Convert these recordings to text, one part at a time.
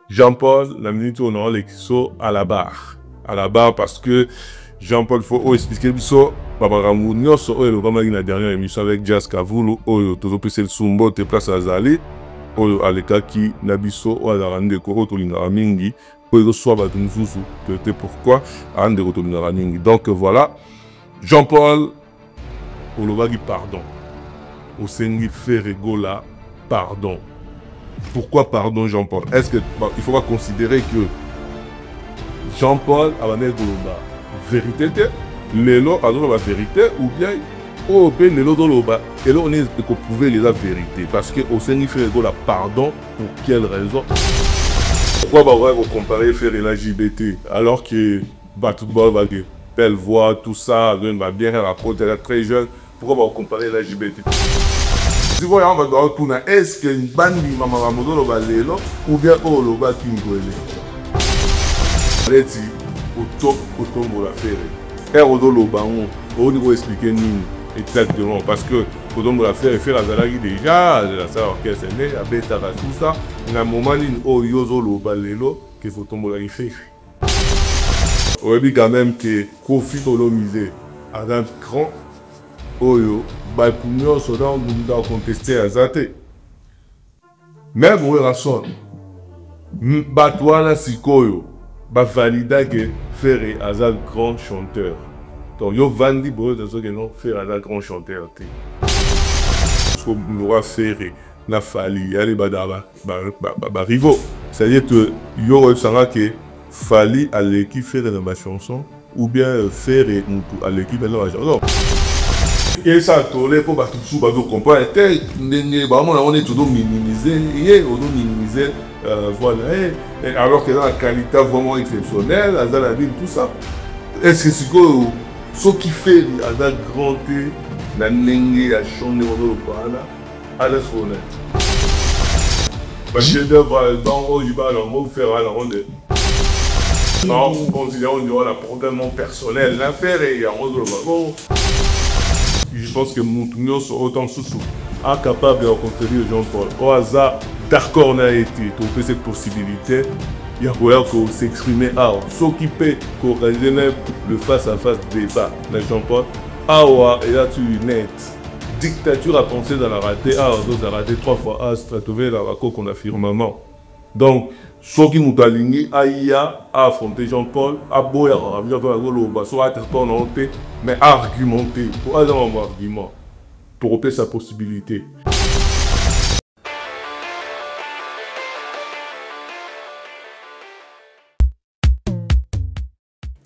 Jean-Paul, la minute on a l'exo à la barre. À la barre parce que Jean-Paul faut expliquer ça. Papa Ramounio, le la dernière émission avec Jazz Kavulu, tout le Sumbo, te place à Zali, à l'état qui n'abisso, ou à la rande de Koro, Tolingara Mingi, pour le soir, peut-être pourquoi, à rande de Tolingara Mingi. Donc voilà, Jean-Paul, au Lobagi, pardon. Au Sengi Ferregola, pardon. Pourquoi pardon Jean-Paul? Est-ce qu'il ne faut pas considérer que Jean-Paul a la vérité, l'élo a la vérité, ou bien au pays l'élo doloba, et là on est de prouver la vérité, parce que au Seigneur fait la pardon pour quelle raison? Pourquoi on va comparer faire la JBT alors que tout le monde va dire belle voix, tout ça, va bien raconter, elle est très jeune, pourquoi on va comparer la JBT? Si vous voyez, on va devoir tourner, est-ce qu'il y a une bande de maman Ramodo ou bien au Loba Kingwele? Allez-y, au top, on va faire. Et au Loba, on va expliquer nous exactement. Parce que au top, on va faire la Zalagi déjà, la salle orchestre, la bêta, tout ça. Il y a un moment où il y a un Loba Lelo, qu'il faut tomber la faire. On va dire quand même que Kofi Tolomisé, Adam Grand, Oyo, bah pour nous on doit contester à Zate. Mais pour la raison, bah toi là si koyo, bah valida que faire Azal grand chanteur. Donc yo vandi pour de ceux qui non faire Azal grand chanteur. Parce que nous va faire na fali, allez bah rivo. C'est-à-dire que yo sera que fali à l'équipe faire dans ma chanson ou bien faire à l'équipe dans la chanson. Et ça tourne pour tout sous bateau comprendre on est toujours minimisé voilà alors que dans la qualité vraiment exceptionnelle dans la ville tout ça est-ce que c'est quoi ce qui fait à la grande la nengue à chanter au parla à la sonne parce que dans il va faire à la ronde non considérons la problème personnel l'affaire est en bon. Je pense que nous sommes autant incapables de rencontrer Jean-Paul. Au hasard, d'accord, on a été trouvé cette possibilité. Il y a moyen qu'on s'exprime. Ce qui peut corriger le face-à-face débat de Jean-Paul. Et là, tu es net. Dictature à penser dans la ratée. On a raté 3 fois. C'est à trouver la raccord qu'on a firmement. Donc, ce qui nous a aligné à affronter Jean-Paul, à boire, mais à argumenter, pour avoir un argument, pour opérer sa possibilité.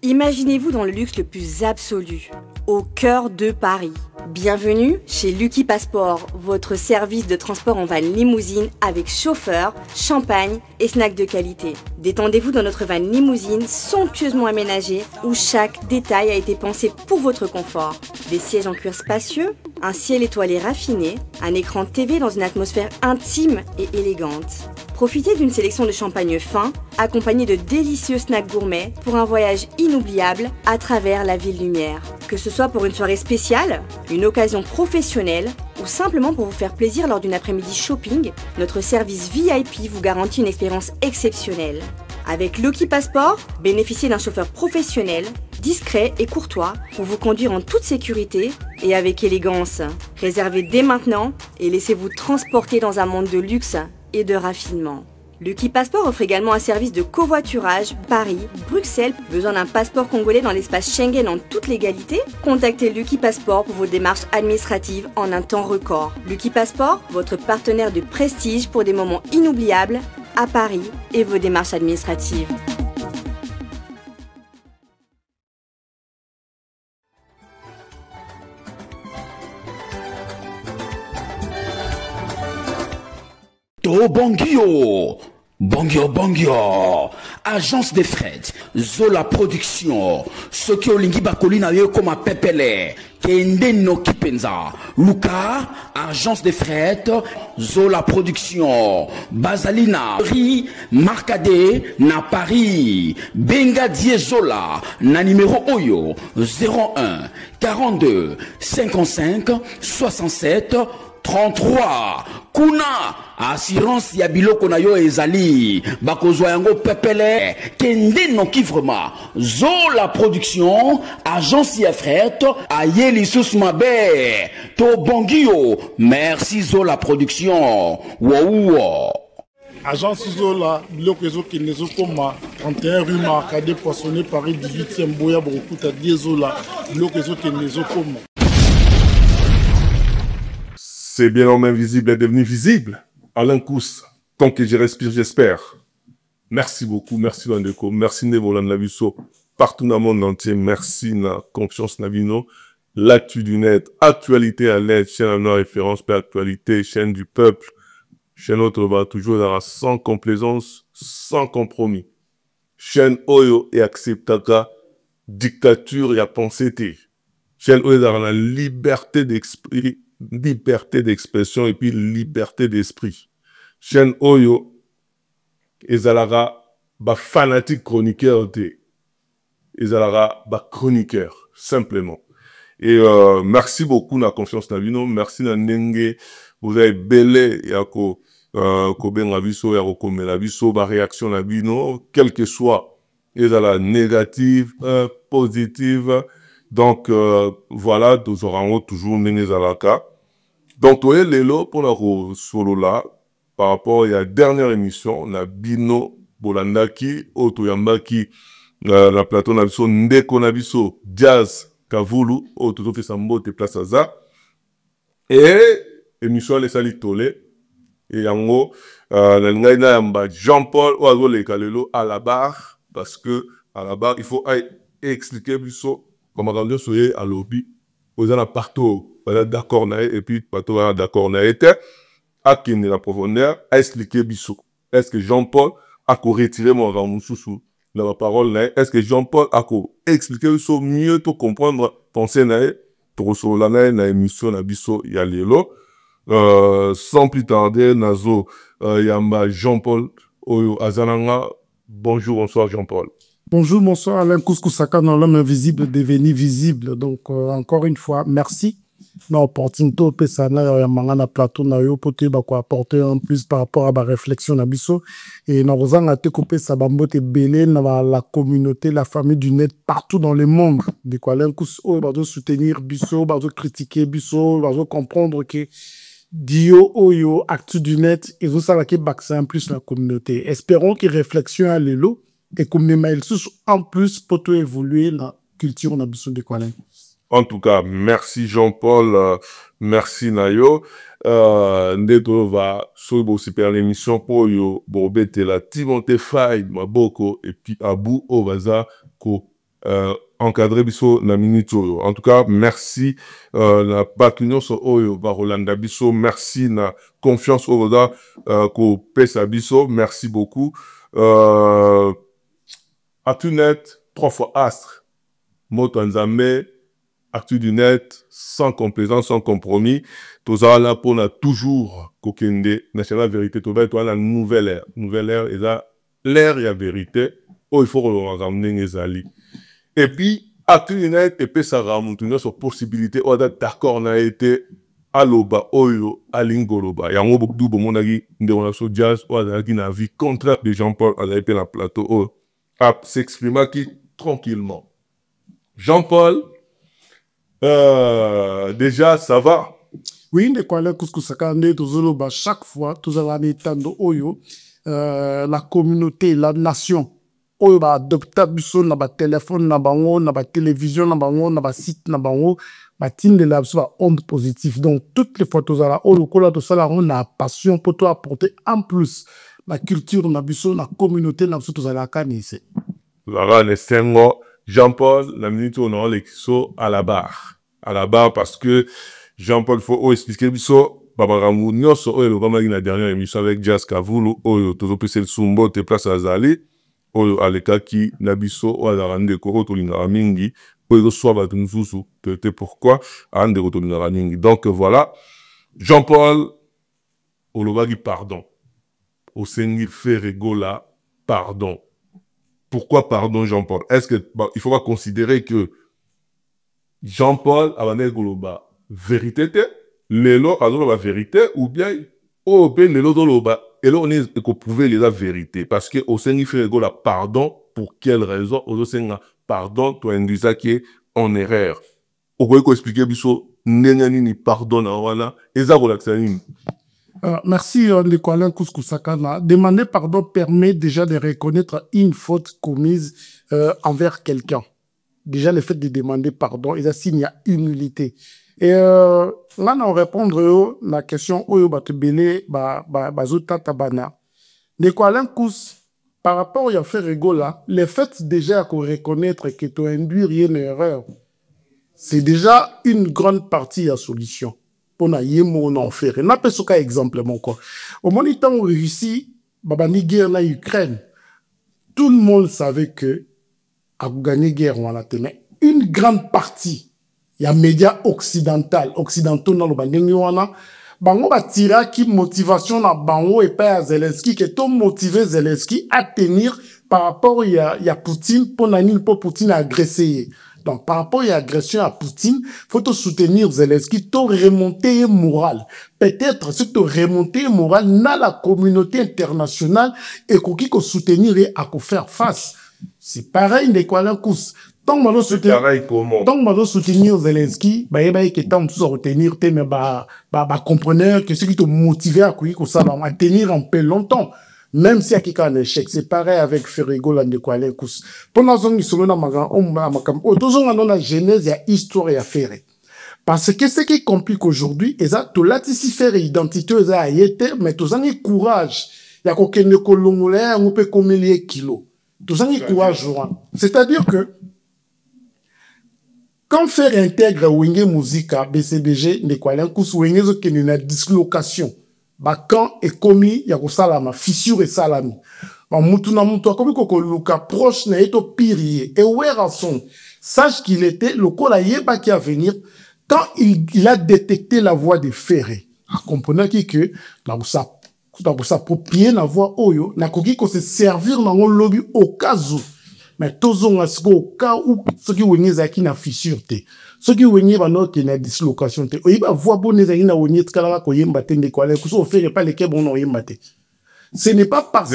Imaginez-vous dans le luxe le plus absolu, au cœur de Paris. Bienvenue chez Lucky Passport, votre service de transport en van limousine avec chauffeur, champagne et snacks de qualité. Détendez-vous dans notre van limousine somptueusement aménagée où chaque détail a été pensé pour votre confort. Des sièges en cuir spacieux, un ciel étoilé raffiné, un écran TV dans une atmosphère intime et élégante. Profitez d'une sélection de champagne fin, accompagné de délicieux snacks gourmets pour un voyage inoubliable à travers la ville lumière. Que ce soit pour une soirée spéciale, une occasion professionnelle ou simplement pour vous faire plaisir lors d'une après-midi shopping, notre service VIP vous garantit une expérience exceptionnelle. Avec Lucky Passport, bénéficiez d'un chauffeur professionnel, discret et courtois pour vous conduire en toute sécurité et avec élégance. Réservez dès maintenant et laissez-vous transporter dans un monde de luxe et de raffinement. Lucky Passport offre également un service de covoiturage Paris, Bruxelles. Besoin d'un passeport congolais dans l'espace Schengen en toute légalité? Contactez Lucky Passport pour vos démarches administratives en un temps record. Lucky Passport, votre partenaire de prestige pour des moments inoubliables à Paris et vos démarches administratives. Bongio, agence de fret, Zola production, ce qui olingi bakolina yo comme a pepele, kende no kipenza, Luka, agence de fret, Zola production, Basalina, Marcade, na Paris, Benga Die Zola, na numéro Oyo, 01 42 55 67 33 kuna assurance ya biloko na yo ezali bakozwa yango pepele kende noki vraiment Zola production agence ya fret ayeli sus mabe to bongio merci Zola production wow. Agence Zola, biloko ezokende ezokoma 31 rue Marcadé Poissonné Paris 18e Boya Bokuta Zola, biloko ezokende ezokoma. C'est bien l'homme invisible est devenu visible. Alain Kous, tant que je respire, j'espère. Merci beaucoup, merci Wandeko, merci Nevolan Naviso, partout dans le monde entier, merci na confiance Navino, l'actu du net, actualité à l'aide, chaîne à nos références, actualité, chaîne du peuple. Chaîne autre va toujours dans sans complaisance, sans compromis. Chaîne Oyo et acceptaka, dictature et à pensée. Chaîne Oyo dans la liberté d'expression et puis liberté d'esprit. Chaîne Oyo ezalara ba fanatique chroniqueur te. Ezalara ba chroniqueur, simplement. Et merci beaucoup na confiance na vino, merci na nenge. Vous avez belé yako kobenga biso yako komela biso ba réaction na bino quel que soit ezala négative positive donc voilà nous aurons toujours ndenge zalaka donc toye lelo pour la solo là par rapport à la dernière émission na bino bolandaki otoyambaki la plateau na biso ndeko na biso Jazz Kavulu ototo fesa mbote place aza et émission les sali tolé et yango na yamba Jean-Paul oazo le kalelo à la barre parce que à la barre il faut expliquer biso comment on soyez à lobby aux ana partout voilà d'accord na et puis partout d'accord na était à qui la profondeur à expliquer biso est-ce que Jean-Paul a ko retirer mon ramususu la parole na est-ce que Jean-Paul a ko expliquer biso mieux pour comprendre penser na to so la na émission na biso ya lelo. Sans plus tarder, Nazo Yamba Jean-Paul Oyo Azananga. Bonjour, bonsoir Jean-Paul. Bonjour, bonsoir Alain Kouskou-Saka dans l'homme invisible devenu visible. Donc, encore une fois, merci. Na opportunité au Pessana Yamanga na plateau na yo pote ba ko apporter en plus par rapport à ma réflexion na biso et na rozanga te couper sa bambote belé na la communauté la famille du net partout dans le monde de quoi Alain Kouskou ba do soutenir biso ba do critiquer biso ba do comprendre que Dio Oyo, actu du net, et vous savez que c'est en plus la communauté. Espérons que réflexion à l'élo et comme les mails en plus pour tout évoluer la culture on a besoin de quoi. En tout cas, merci Jean-Paul, merci Nayo. Ndeto va sur le super l'émission pour yo bobete la Timothée Faye Maboko et puis Abou Ovaza ko encadré biso na minute oyo. En tout cas, merci na bakunion so oyo ba Rolanda biso, merci na confiance oyo ko pesa biso, merci beaucoup. Actu net 3 fois astre. Moto nzambe actu du net sans complaisance, sans compromis. Toza là pour na toujours kokende national vérité to ba to na nouvelle ère et là l'ère ya vérité. Oh il faut ramener ezali. Et puis, actu net et puis ça ramène sur possibilité ou d'accord na été aloba oyo alingoloba. Yango beaucoup de monagi de on a so Jazz ou qui na vie contraire de Jean-Paul à la la plateau à s'exprimer qui tranquillement. Jean-Paul, déjà ça va. Oui, de quoi là Kouskou-Saka toujours chaque fois toujours la tando oyo la communauté, la nation. Oyo ba adopta biso na ba téléphone na bango na ba télévision na bango na ba site na bango ba tinde la biso ba onde positive donc toutes les photos là oyo kola to sala on a passion pour toi apporter en plus la culture na biso na communauté na biso to sala kanise la nesengo Jean-Paul la minute on a l'exo à la barre parce que Jean-Paul faut expliquer biso baba ramu nyoso oyo vraiment la dernière émission avec Jazz Kavulu oyo to pese le sumbo te place azali oyo aleka ki nabiso o azarande ko otolinga mingi oyo so ba tunzusu te pourquoi ande otolinga mingi donc voilà Jean-Paul olobaki pardon au sengi Ferregola pardon pourquoi pardon Jean-Paul est-ce que il faut pas considérer que Jean-Paul a goloba vérité lelo azo la vérité ou bien oh ben lelo do loba et là on est qu'on pouvait les la vérité parce que au sein il fait la pardon pour quelle raison au sein pardon toi induisa qui est en erreur au quoi expliquer biso ndengani ni pardon wala eza relaxa nini. Merci, Nicolas Kouskou-Sakana. Demander pardon permet déjà de reconnaître une faute commise envers quelqu'un. Déjà, le fait de demander pardon, il signe humilité. Et là, on répondre à la question Oyo Batebele, Bazota Tabana. Nicolas Kous, par rapport à faire rigola, le fait déjà qu'on reconnaître que tu as induit une erreur, c'est déjà une grande partie de la solution. Pour na yemo na faire na pesoka exemple mon quoi au moment où Russie babani guerre na Ukraine tout le monde savait que a gagné guerre wala mais une grande partie il y a médias occidentaux dans le bandingi wana bango batira qui motivation na bango et pas Zelensky que tout motiver Zelensky à tenir par rapport il y a Poutine pour nani pour Poutine agresser. Donc, par rapport à l'agression à Poutine, faut soutenir Zelensky, to remonter moral. Peut-être, si tu remonter moral, dans la communauté internationale, et qu'on soutenir et à faire face. C'est pareil, Nicolas Kous. Tant que soutenir Zelensky, bah, il y a que tant que retenir, mais compreneur, que ce qui te motive à tenir un peu longtemps. Même si il y a un échec, c'est pareil avec Ferrigo la Nicolas Kous. Pendant que nous avons la genèse, il y a histoire à faire. Parce que ce qui complique aujourd'hui, c'est que tu l'as ici faire identité, mais tu as un courage. Il y a quelqu'un qui on peut combien de kilos. Tu as un courage. C'est-à-dire que quand faire intègre Wenge Musica, BCBG, Nicolas Kous, Wenge qui est une dislocation. Quand est commis, il y a salama, fissure et salami. Mutuna mutu, comme luka proche na eto pirier. Et où est son? Sache qu'il était, le colaïeba qui a venir, quand il a détecté la voix de Ferré. Comprenez que, là où ça proprie la voix oyo, na koki ko se servir dans le lobby au cas où. Mais tous on a au cas où, ceux qui ont zaki na fissure te. Ceux qui ont na dislocation te. Oyiba voix bonne zaki na wonye tkala ko yemba te ndekwa ko fait pas les bon no yemba te. Ce n'est pas parce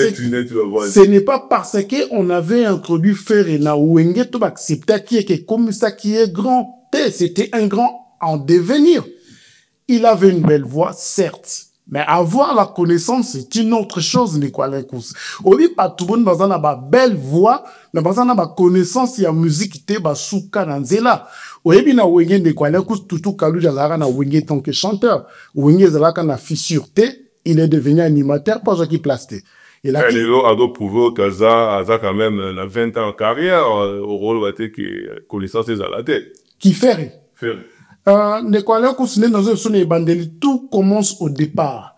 que on avait introduit Ferré na wenge to accepter qui est comme ça qui est grand. C'était un grand en devenir. Il avait une belle voix, certes. Mais avoir la connaissance, c'est une autre chose, Nicolas Kous. Obi pas tout le monde dans une belle voix, mais dans une connaissance, il y a musique qui est souka nanzela. Obi na wenge Nicolas Kous, tout kalu jazara na wenge tant que chanteur. Wenge zalaka na fissureté, il est devenu animateur, pas qui plasté. Il a prouvé qu'Aza a quand même 20 ans en carrière, au rôle de connaissance des aladés. Qui fait? Nicolas Kous, tout commence au départ.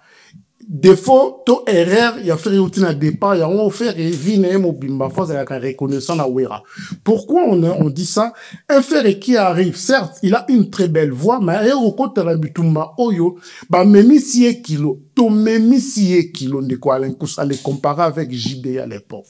Défaut, to erreur, il y a fait routine à départ, il y a on fait reviner mobimba, faut la reconnaissance à Wera. Pourquoi on dit ça? Un frère qui arrive, certes, il a une très belle voix, mais il au côté la bitumba oyo, bah même si est kilo, to même si est kilo, Nicolas Kous, à les comparer avec JB à l'époque.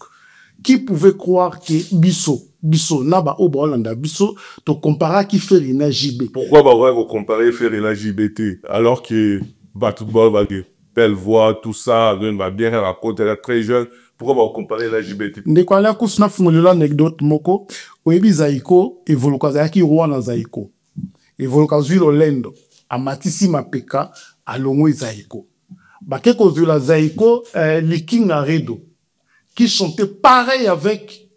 Qui pouvait croire que Bisso, naba obolanda Bisso, te compara qui fait Rina JB. Pourquoi vous comparer Ferina JBT alors que Batutbol va dire belle voix, tout ça, va bien raconter, elle est très jeune. Pourquoi vous comparer la JBT? Nicolas Kous na fumulila anecdote moko, oyebi Zaiko, evolukazaki roi na Zaiko. Evolukazui Lolendo, amatisi mapeka, alongo Zaiko. Bakeko zula Zaiko, liking aredo. Qui chantait pareil avec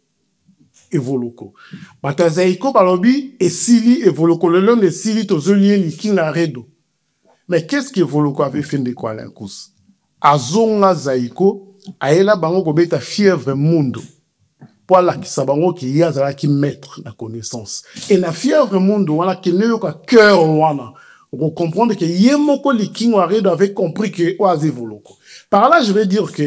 Evoloko. Bata Zaiko balobi et Sili Evoloko le long de Sili tozolien liking na redo. Mais qu'est-ce qu'Evoloko avait fait de quoi l'incous? Azonga Zaiko aela bango kobeta fièvre mundo. Pour la qui sabango qui y a zala qui mettre la connaissance. Et la fièvre mundo wana qui ne yoka cœur wana. On comprend que yemoko liking na redo avait compris que oaz Evoloko. Par là je vais dire que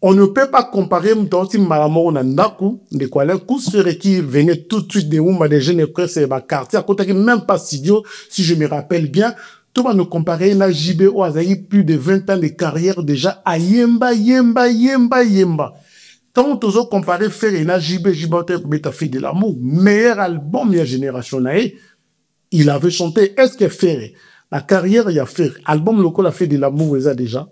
on ne peut pas comparer Mtoti Malamoro Nandaku, de quoi Kous Ferré qui venait tout de suite des Oumba, des jeunes presse et ma quartier, à côté même pas studio, si je me rappelle bien, tout va nous comparer na JB ou Azaï, plus de 20 ans de carrière déjà, à Yemba. Tant que vous comparez Ferré na JB, a fait de l'amour, meilleur album de la génération, il avait chanté, est-ce que Ferré, La carrière, il y a fait. Album local a fait de l'amour, il a déjà.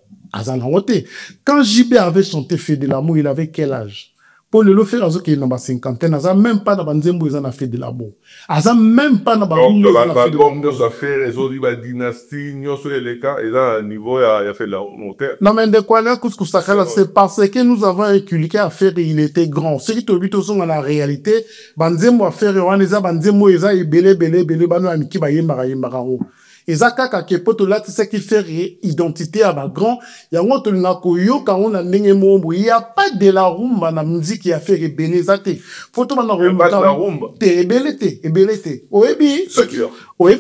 Quand JB avait chanté Fait de l'amour, il avait quel âge? Pour le faire, il y a une cinquantaine, il même pas dans Banzembo, il a fait de l'amour. Il même pas dans Banzembo, il a fait de l'amour. Donc, ça fait réseau de la dynastie, il y les cas, et là, à niveau, il a fait de l'amour. Non, mais de quoi là, c'est parce que nous avons inculqué à faire, il était grand. Ce qui te dit aussi dans la réalité, Banzembo a fait, on les a, Banzembo, ils a, belé, bano, amiki, yembara. Ezaka ke poto là tu sais qui fait identité à ma grand ya ngoto na koyo quand on a ndenge mombo il y a pas de la rumba na musique qui a fait benezate photo na rumba te ebelete oebi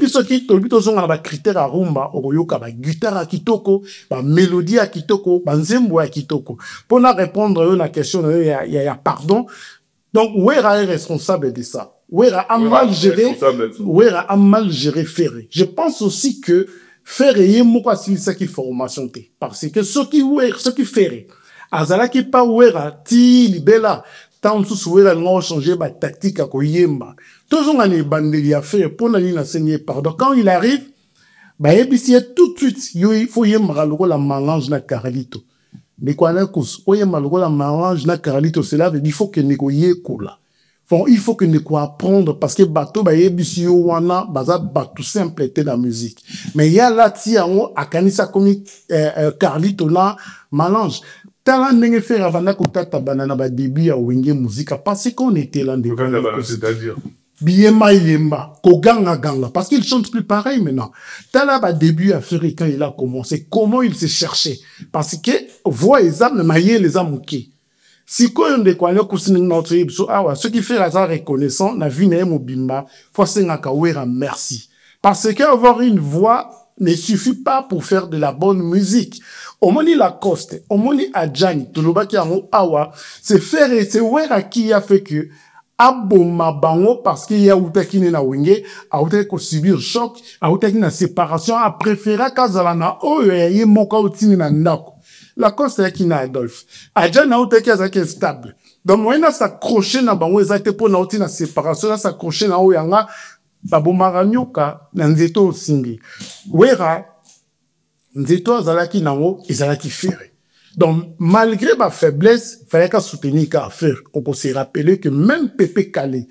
soki to bito zonga ba critère à rumba oyoka ba guitare kitoko ba mélodie à kitoko ba nzembo à kitoko pour na répondre à la question il y a pardon donc où est responsable de ça. Ouera a mal géré Ferré. Je pense aussi que Ferré est moko asilisa ki formation te. Parce que ce qui Ferré, azala ki pa ouera ti libela, tant sous ouera non changer ba tactique à koyemba. Toujours on a bandeli à faire pour na enseigner pardon. Quand il arrive, ba ebisi tout de suite, il faut yemba la mélange na Carlito. Mais quoi na kus, oyemba la mélange na Carlito, cela veut dire il faut que négoyer kola. Bon, il faut que nous apprendre parce que bateau ba yebisi yo wana baza bateau simple était la musique. Mais il y a là ti yango akanisa komi Carlito là mélange. Tala ndenge faire avant kutata banana ba début ya wenge musique parce qu'on était là de c'est-à-dire Biema yemba koganga ganga parce qu'il chante plus pareil maintenant. Tala ba début à faire quand il a commencé comment il s'est cherché parce que voix exam mailler les amouki. Si quoi on découvre que notre ce qui fait la reconnaissant la vie n'est mobimba faut s'engager merci parce que avoir une voix ne suffit pas pour faire de la bonne musique. Omoni Lacoste, Omoni Adjani, Tolobaki Amo Awa, c'est faire et c'est wera qui a fait que aboma bango parce qu'il y a outaki na wenge, a outaki ko subir choc, a outaki na séparation, a préféré kazalana o ye moka outini na ndako. La cause est qu'il a Adolphe. Adja na outaki azaki stable. Donc moi na s'accrocher na bango ezate pour na outi na séparation na s'accrocher na oyanga babomara nyoka na nzeto simbi. Wera nzeto azalaki nango ezalaki ferré. Donc malgré ma faiblesse, fallait qu'à soutenir qu'à faire. On peut se rappeler que même Pépé Calé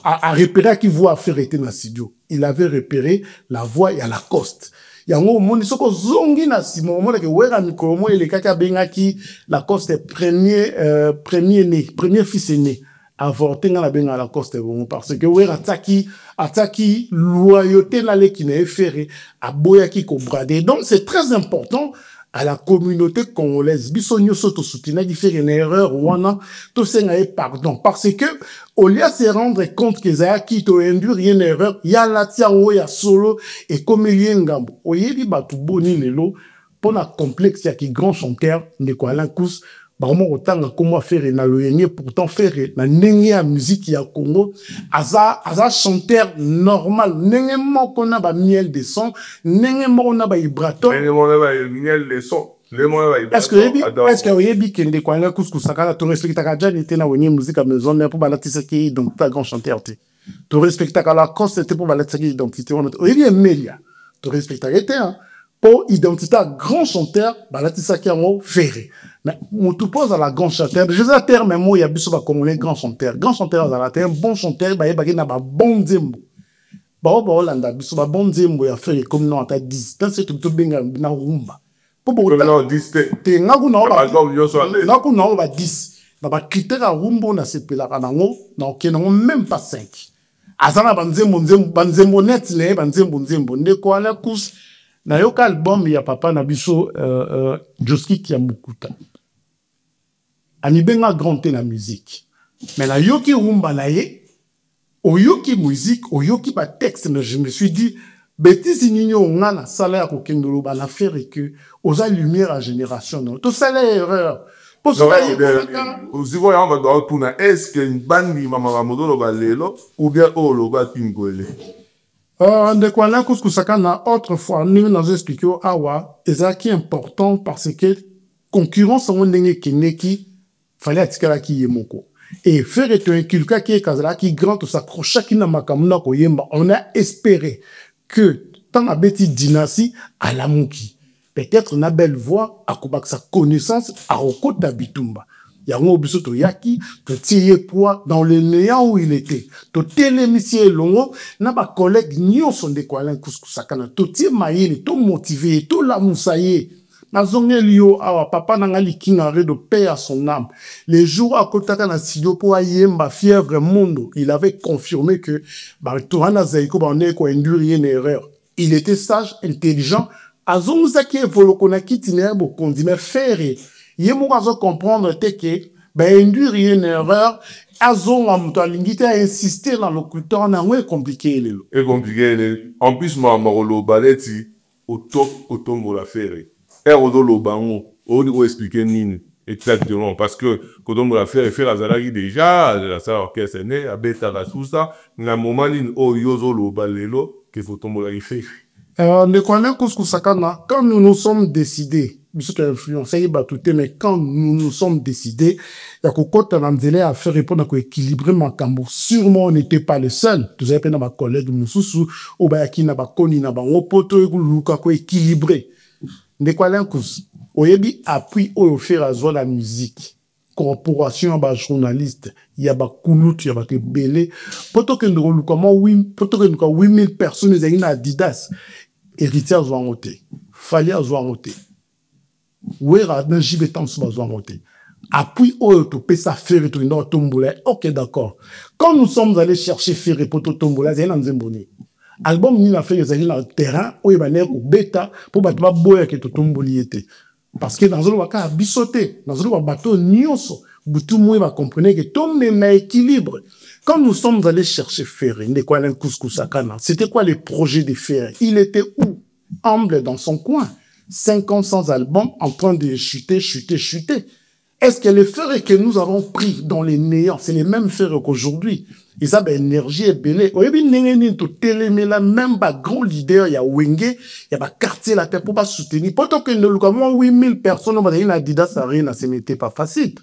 a repéré qui voix à faire était dans le studio. Il avait repéré la voix et à la coste. Yango moni soko zongi na simo mona ke wera mikolo ele kaka bengaki la coste premier fils aîné avorté na benga la coste bon parce que wera ataki loyauté na le qui n'est ferré aboya ki ko brader. Donc c'est très important à la communauté congolaise bisonyo soto soutenir qui fait une erreur ou on a tout ça pardon parce que au lieu de se rendre compte que ça qui to induire une erreur il y a la tia o ya solo et comme il y a ngambo oyebi batu boni lelo pour la complexe ya qui grand chanteur ne quoi la cous vraiment autant comment faire na loyenye pourtant faire na ndenge ya musique ya Congo aza chanteur normal ndenge moko na ba miel de son ndenge moko na ba vibrato ndenge moko na ba miel de son est-ce que oyebi kende kwa nga couscous sakala to respecta ka jani te na wenye musique à maison mais pour balatisa ki donc ta grand chanteur te to respecta ka la cause c'était pour balatisa ki identité oyebi emelia to respecta était hein pour identité grand chanteur balatisa ki en ferré. Mais on te pose à la grand chanteur. Je sais terme mais moi il y a biso ba congolais grand chanteur à la terre bon chanteur ba yeba na ba bon nzembo. Ba Hollanda biso ba bon nzembo ya faire comme non ta 10 dans c'est tout benga na rumba. Pour non 10 te ngaku na ba 10 na ba critère à rumba na sepela kanango na okenango même pas 5. Azana banzembo net le banzembo ndeko ala kus na yoka album ya papa na biso Joski Kiamukuta. Anibenga grand te na musique. Mais la yoki rumba na ye, oyoki musique, oyoki ba texte, mais je me suis dit, bêtise nino nga na sala ya kokendolo ba na faire que osa lumière à génération non. Tout ça là erreur. Pour ça aussi voyons on va tourner est-ce que une bandi mama modolo ba lelo ou bien olo ba tingole. De quoi là kusaka na autrefois nous nous expliqué awa ezaki important parce que concurrence on ndenge kineki fallait atikala ki yemoko et faire un inculquer qui est kazala qui grand to s'accrocher qui na makamuna ko yemba on a espéré que tant à bêti dynastie à la mouki. Peut-être na belle voix à kobak sa connaissance à Okota Bitumba. Yango biso to yaki to tiye poids dans le néant où il était. To télémissier longo na ba collègue nyo son de kwalen kuskusakana to tie mayele to motiver to la moussaye. Nazonge liyo awa papa nangali kingare de paix à son âme. Les jours à kotaka na studio po ayemba fièvre mundo, il avait confirmé que ba tourana zaiko ba ne ko induire une erreur. Il était sage, intelligent. Azongzaki evolokona kitine bo kondime faire. Yemo azo comprendre que ben induire une erreur. Azon amuto lingite a insister dans l'occulteur na ouais compliqué lelo. Et compliqué en plus moi marolo baleti au tombo la faire. Et au bango on expliquer nini exactement parce que quand on la faire la zalagi déjà la salle orchestre né a beta la sous ça na moment ni o yozo lo balelo que faut tombo la faire. Ne connaît Kuskusakana, quand nous nous sommes décidés, mais quand nous nous sommes décidés, il y a côté Namzele à faire répondre à équilibrer ma cambo. Sûrement, on n'était pas les seuls. Tous les ma collègue Moussou, ou Bayaki Nabakoni Nabangopoto, et Luka équilibré. Ne connaît Oyebi appuie au faire à la musique. Corporation ba journaliste y a ba kulut y a ba belé poto que nous comment oui poto que nous 8000 personnes ils ont Adidas héritiers ont monté fallait ont monté wera dans jibetam so ont monté appui au to pesa faire to no tombola. OK, d'accord. Quand nous sommes allés chercher faire poto tombola c'est dans Nzemboni album ni la fait ils dans terrain où il va naître bêta pour battre boya que to tomboli était. Parce que dans le waka bisoté, dans le bateau nyonso, tout le monde va comprendre que tout le monde est équilibre. Quand nous sommes allés chercher Ferré, c'était quoi les projets de Ferré? Il était où? Humble dans son coin. 5 ans sans album, en train de chuter. Est-ce que les ferrés que nous avons pris dans les néants, c'est les mêmes ferrés qu'aujourd'hui? Ils ont énergie et belé. Au début, mais là, même pas grand leader, il y a Wenge, il y a pas quartier la terre pour pas soutenir. Pourtant que nous, comme 8000 personnes, on a dit, Adidas, ça rien, ce n'était pas facile.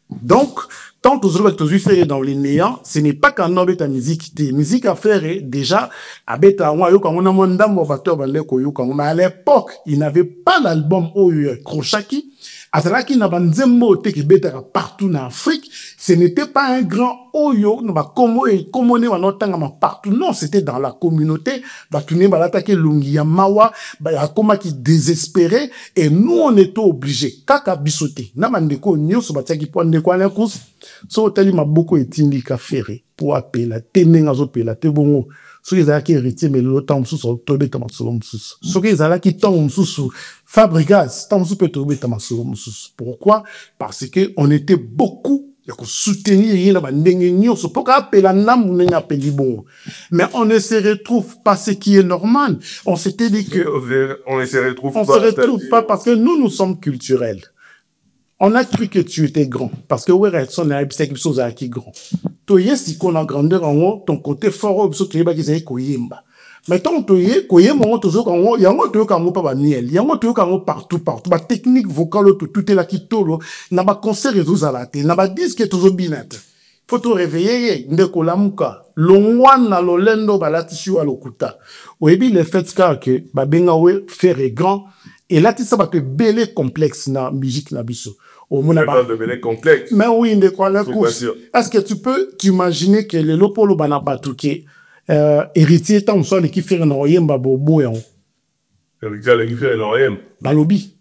Donc, tant que vous ferez dans les néants, ce n'est pas qu'un homme est à musique. Musique à faire, déjà, à bêta, mais à l'époque, il n'avait pas l'album Krochaki. Azalaki na banzembo te ki betaka partout en Afrique, ce n'était pas un grand oyo na ba komo ne wanotanga ma partout, non, c'était dans la communauté, ba tune ba attaquer lungi ya mawa, ba ya koma ki désespéré et nous on était obligés kaka bisoté. Na mandeko nyoso batiaki po ndeko ala kus, so tali ma beaucoup etindi ka ferré pour appeler tenenga zo pela te bongo. Ceux qui ont héritier, mais le temps sous tombé dans ma ceux qui ont sous Fabregas, temps sous peut tomber dans ma Pourquoi? Parce que on était beaucoup à soutenir la bande pour qu'appeler la nam ou n'appeler bon. Mais on ne se retrouve pas ce qui est normal. On s'était dit que on ne se retrouve pas. On se retrouve pas parce que nous sommes culturels. On a cru que tu étais grand. Parce que ouais, son a quelque chose à qui grand. Toi, si qu'on a grandeur en haut, ton côté fort, au tu es bas koyemba. Mais tant que tu es koyemba, on te zo en haut, yango tu es quand pas niel, yango tu es quand partout. Ma technique vocale, tout est là qui tolo, n'a pas concert et tout à la télé, n'a pas disque tout binette. Faut te réveiller, ndeko lamuka. Longwana lolendo balatishu alokuta. Oebi le fait que babenga we faire grand. Et là, tu sais, tu belé complexe na musique na biso. Au monde de belé complexe. Mais oui, de quoi la course. Est-ce que tu peux t'imaginer que le lopolo banabatuke, héritier tant soit qui fait un oyemba bobo yon. Héritier qui fait un oyemba. Balobi.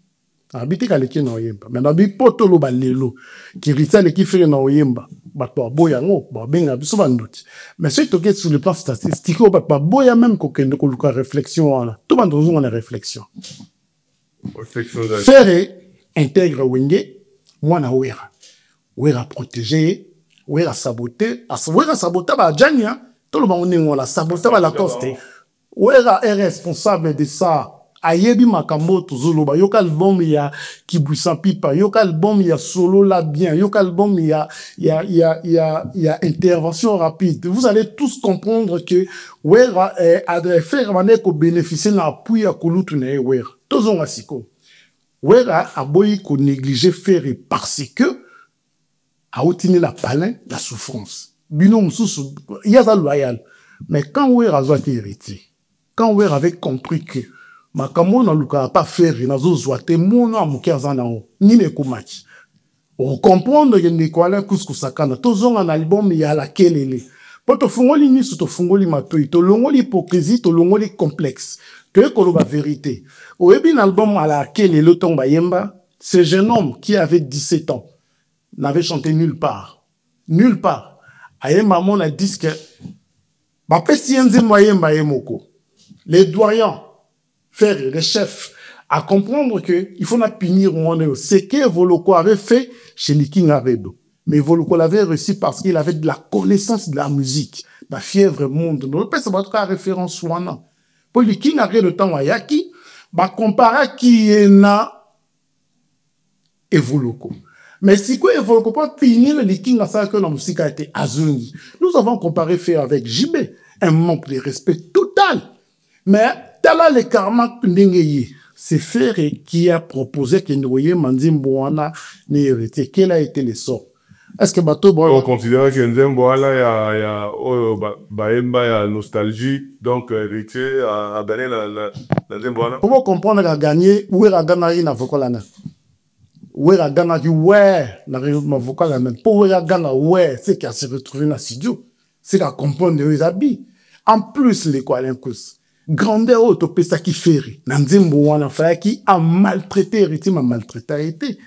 Habité qu'à l'équipe oyemba. Mais nabi potolo balelo. Qui héritier qui fait un oyemba. Batwa boya ngo, benga biso banduti. Mais si tu sur le plan statistique, batwa boya même qu'on a réflexion là. Tout le monde on a réflexion. Ferré intègre Wenge, moi na Wera protégé, Wera saboté, Wera saboté ba Djania, tout le monde on la saboté ba Lacoste. Wera est responsable de ça. Ayebi makambo tozolo ba yoka album ya Kibuisan Pipa, yoka album ya solo la bien, yoka album ya intervention rapide. Vous allez tous comprendre que Wera a fait mané ko bénéficier na appui à kulutu na Wera. Tozonga siko. Wera a boyi ko négliger Ferré parce que a obtenu la palin, la souffrance. Bino msusu, il y a ça loyal. Mais quand Wera a été héritier, quand Wer avait compris que makambo na luka pas faire na zo zoate mono amuki azana o ni ne kumaki o comprendre que ne kwala kuskusakana tozonga na album ya la kelele poto fungoli ni to fungoli matoi to longoli hypocrisie to longoli complexe que koloba vérité o ebi na album à la kelele tomba yemba ce jeune homme qui avait 17 ans n'avait chanté nulle part aye maman a dit que ba pesi enze moyemba yemoko les doyens faire les chefs à comprendre que il faut la punir ce que Voloko avait fait chez Liking Aredo. Mais Voloko l'avait réussi parce qu'il avait de la connaissance de la musique, la fièvre monde. Donc, c'est votre référence wana. Pour Liking Aredo temps ayaki, bah comparer qui est na et Voloko. Mais si quoi Voloko pas punir le Liking à ça que la musique a été azuni. Nous avons comparé fait avec JB, un manque de respect total. Mais tala le karma ndengeye. C'est Ferre qui a proposé que Ndoye Manzimboana n'ait hérité. Quel a été le sort? Est-ce que Bato on considère que Nzemboala, il y a Baemba, il y a nostalgie, donc hérité à gagner la Nzemboala. Pour comprendre qu'il a gagné, où est la gagné na vokalana? Où est la gagné, ouais, na vokalana. Pour la gagné, ouais, c'est qu'elle s'est retrouvée dans le studio. C'est qu'elle comprendre les habits. En plus, les quoi, l'incous. Grandeur autopesta qui ferry. Nanzimbo wana frère qui a maltraité héritier, m'a maltraité héritier.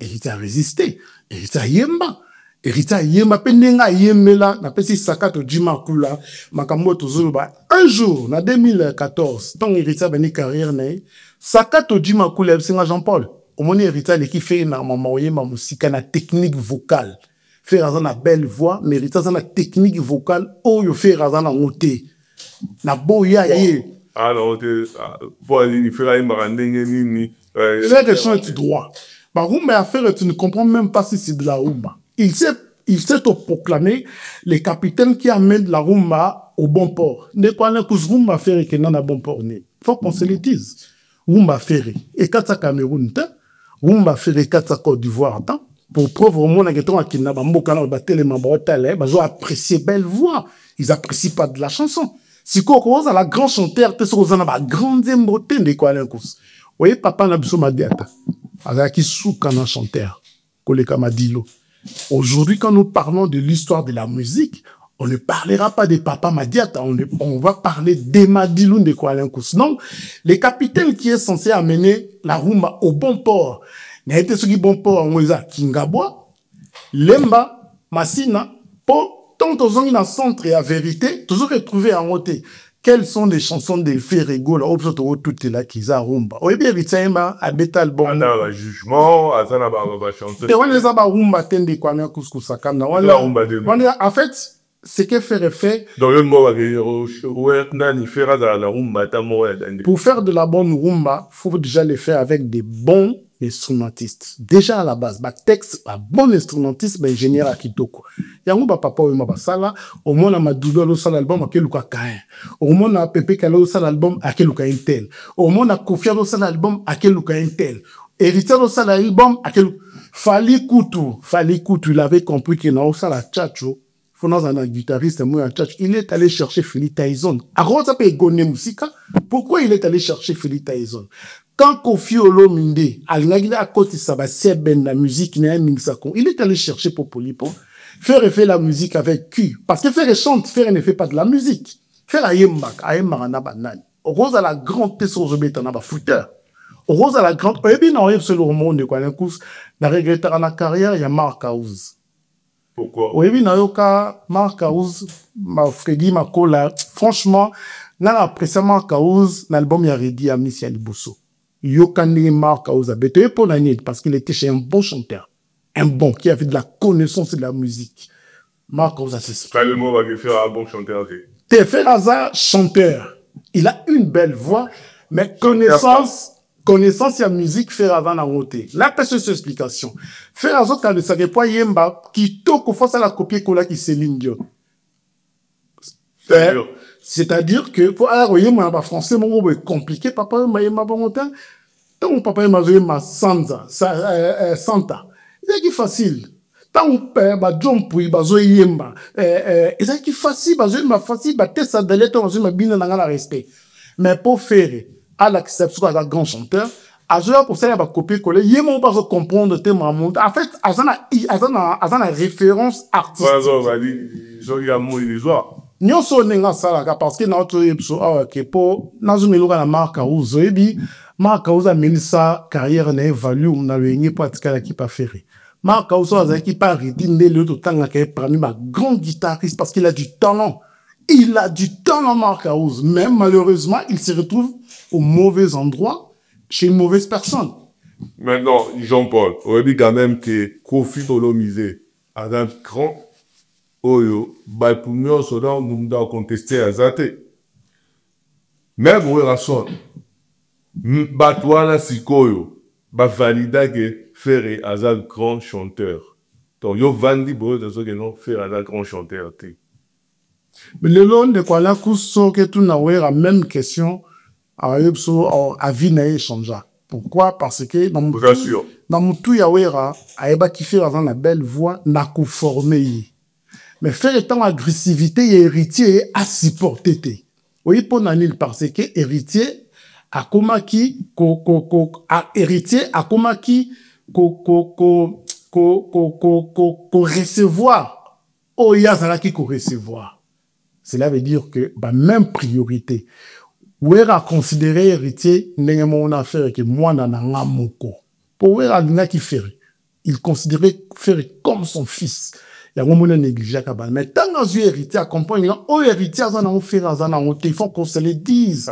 Héritier a résisté. Héritier a yemba. Héritier a yemba. Penenga yemela. Na pesi sakato jima kula. Makambo tozuluba. Un jour, na 2014, tant héritier a beni carrière nae. Sakato jima kula ebsenga Jean-Paul. Au moni héritier le qui fait na mama oyemba musika na technique vocale. Faire azana belle voix, mais héritier azana technique vocale. Oyo faire azana ngote. Na boya yé. Ah non, pour il fait la marandenge ni. Les questions est droit. Bah rumba affaire tu ne comprends même pas si c'est de la rumba. Il s'est proclamé les capitaines qui amènent la rumba au bon port. Ne quoi ne cause rumba faire que non à bon port né. Faut qu'on se le dise. Rumba faire et katsa Cameroun ta, rumba faire katsa Côte d'Ivoire ta. Pour preuve au monde que toi qui n'a pas mboka na ba tellement brotale, bah zo apprécier belle voix. Ils apprécient pas de la chanson. Si quoi cause à la grande chanteur, t'es sur la grande beauté de quoi l'incous. Oui, papa n'a besoin madiata. Avec qui sous quand chanteur, Koleka Madilo. Aujourd'hui, quand nous parlons de l'histoire de la musique, on ne parlera pas de papa Madiata, on va parler des Madilou de quoi l'incous. Non, les capitaines qui est censé amener la rumba au bon port, n'a été ce qui bon port en Oueza, Kingabwa, Lemba, Massina, Po. Tant aux dans centre et à vérité, toujours retrouvé en côté. Quelles sont les chansons de Ferrego, là, au tout est là, qui a rumba. Oui, bien, Ritsaima, à Betal Bon. On a un jugement, à Zana va chanter. Et on les a rumba, tende quoi, mais couscoussakana. En fait, ce que fait. Donc, le mot, pour faire de la bonne rumba, faut déjà le faire avec des bons instrumentistes. Déjà à la base, bah texte, un bon instrumentiste, bah ingénieur à Kitoko. Yango ba papa ou ma sala, au moins na Madoudou lo sala album à keluka kain. Au moins na Pepe Kalo sala album à keluka intel. Au moins na Kofia lo sala album à keluka intel. Héritier lo sala album à keluka. Fali Kutu, il avait compris que na sala tchatcho. Fondant un guitariste, il est allé chercher Philly Tyson. Alors, ça peut égonner musique. Pourquoi il est allé chercher Philly Tyson? Quand Kofi Olomide, à côté ça va c'est ben la musique, il est allé chercher Popolipo. Faire la musique avec qui? Parce que faire chante, faire ne fait pas de la musique. Faire la yembak, ayembarana banane. Rose à la grande teso zobetana ba footer. Rose à la grande, et bien, on arrive sur le monde de quoi, la regretter à la carrière, il y a Mark House. Pourquoi? Oui, oui, Nayoka, Mark House, ma Freddy, ma Kola. Franchement, n'a apprécié Mark House, l'album y a rédit à Michel Bosso. Yokane Mark House a bété pour l'année parce qu'il était chez un bon chanteur. Un bon, qui avait de la connaissance de la musique. Mark House a s'expliqué. Pas le mot va faire un bon chanteur. T'es Ferraza, chanteur. Il a une belle voix, mais connaissance, il y a musique, Ferraza n'a roté. Là, parce que c'est explication. Ferraza, quand il savait pas Yemba, qui toque face à la copie cola qui Céline Dion. C'est-à-dire que, pour aller ma français, mon gros est compliqué, papa, ma bonne tant mon papa m'a joué ma Santa. C'est facile. Tant mon père, ma John Pouy, ma Zoé Yemba. C'est facile, ma Zoé, ma facile, ma tête, ça d'aller, ma bine, n'a pas respect. Mais pour faire, à l'acceptation d'un grand chanteur, à ce pour ça, il va copier-coller. Il y a mon pas comprendre tes mamans. En fait, à ça, la référence artistique. On va dire, il y a mon illusoire. Nous sommes ça parce que notre épisode, pour nous sommes la marque à Ouzo, et bien, marque à Ouzo a mis sa carrière n'a évalué, on a le nié pratiquer l'équipe à faire. Marc Aousso a l'équipe à rythme, le tout temps qui est parmi ma grande guitariste parce qu'il a du talent. Il a du talent, Marc Aousso. Mais malheureusement, il se retrouve au mauvais endroit, chez une mauvaise personne. Maintenant, Jean-Paul, on a dit quand même que Kofi Tolomisé a un grand oyo, bah pour nous, nous devons contester à Zate. Même où il son, bah toi là, si koyo, bah valida que faire un grand chanteur. Donc, yo vandi pour eux, que non, faire un grand chanteur. Mais le long de quoi là, que tout n'a la même question, à vie n'a changé. Pourquoi? Parce que dans mon tout yawera, aeba qui fait la belle voix, n'a qu'au formé. Mais faire étant agressivité et héritier à supporter. Oui, pour nanil parce que héritier, a comment qui, héritier, a comment qui, recevoir. Oh, il y a ça là qui recevoir. Cela veut dire que, bah, même priorité. Ouera considéré héritier, n'est mon affaire que moi n'en a moko. Pour ouera n'a qui fait. Il considérait faire comme son fils. Il y a un moment négligé à mais tant que j'ai héritier accompagne, oh héritier ça n'a fait razana honte, il faut qu'on se le dise.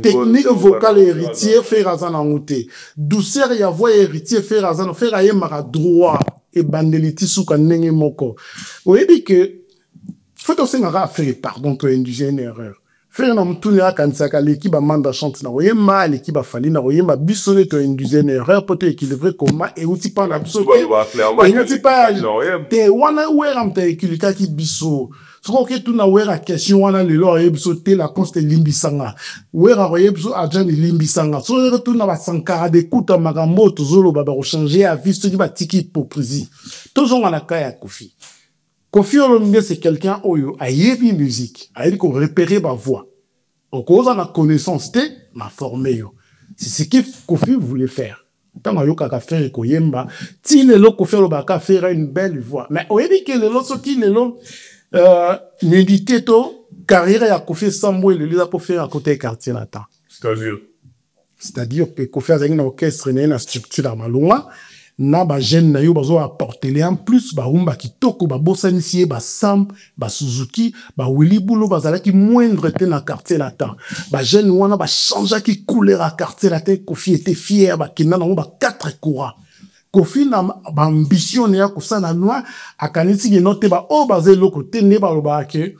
Technique vocale héritier fait razana honte. Douceur y avoir héritier fait razana faire aye mara droit et bandeliti sous kanenge moko. Oui dit que faut aussi n'aura faire pardon toi indigène erreur. Faire non tout là quand ça l'équipe a manda chante na oye ma l'équipe a fallu na oye ma bisole toi indigène erreur peut équilibrer comment et outil pas la bisole. Et outil pas te wana ouera te équilibrer qui biso. Ce qu'on tout na ouera question wana le lo oye biso te la conste limbisanga. Ouera oye biso agent limbisanga. So tout na ba sankara de kuta magambo tozolo baba changer à vie ce qui va tiki hypocrisie. Toujours on a kaya Kofi. Kofi Olomide, c'est quelqu'un qui a écrit musique, a dit qu'on repérait ma voix. Au cause de la connaissance, m'a formé. C'est ce que Kofi voulait faire. Tant que Yoka fait et Koyemba, si le lo Kofi Olomide faire une belle voix. Mais on dit que le lo ce qui le lo médité to carrière à Kofi Sambo le lisa pour faire à côté quartier latin. C'est-à-dire que Kofi a un orchestre, une structure à Maluma. Na ba jeune na yo bazo apporter en plus ba rumba kitoko ba bosanisier ba Sam ba Suzuki ba Willy Boulot bazala ki moindre te na quartier latin ba jeune wana ba changer ki couleur à quartier latin. Kofi était fier ba kina na ba 4 courants. Kofi na ba ambition ne ya ko sana noa akanisi ki note ba o ba zelo côté ne ba lo ba ke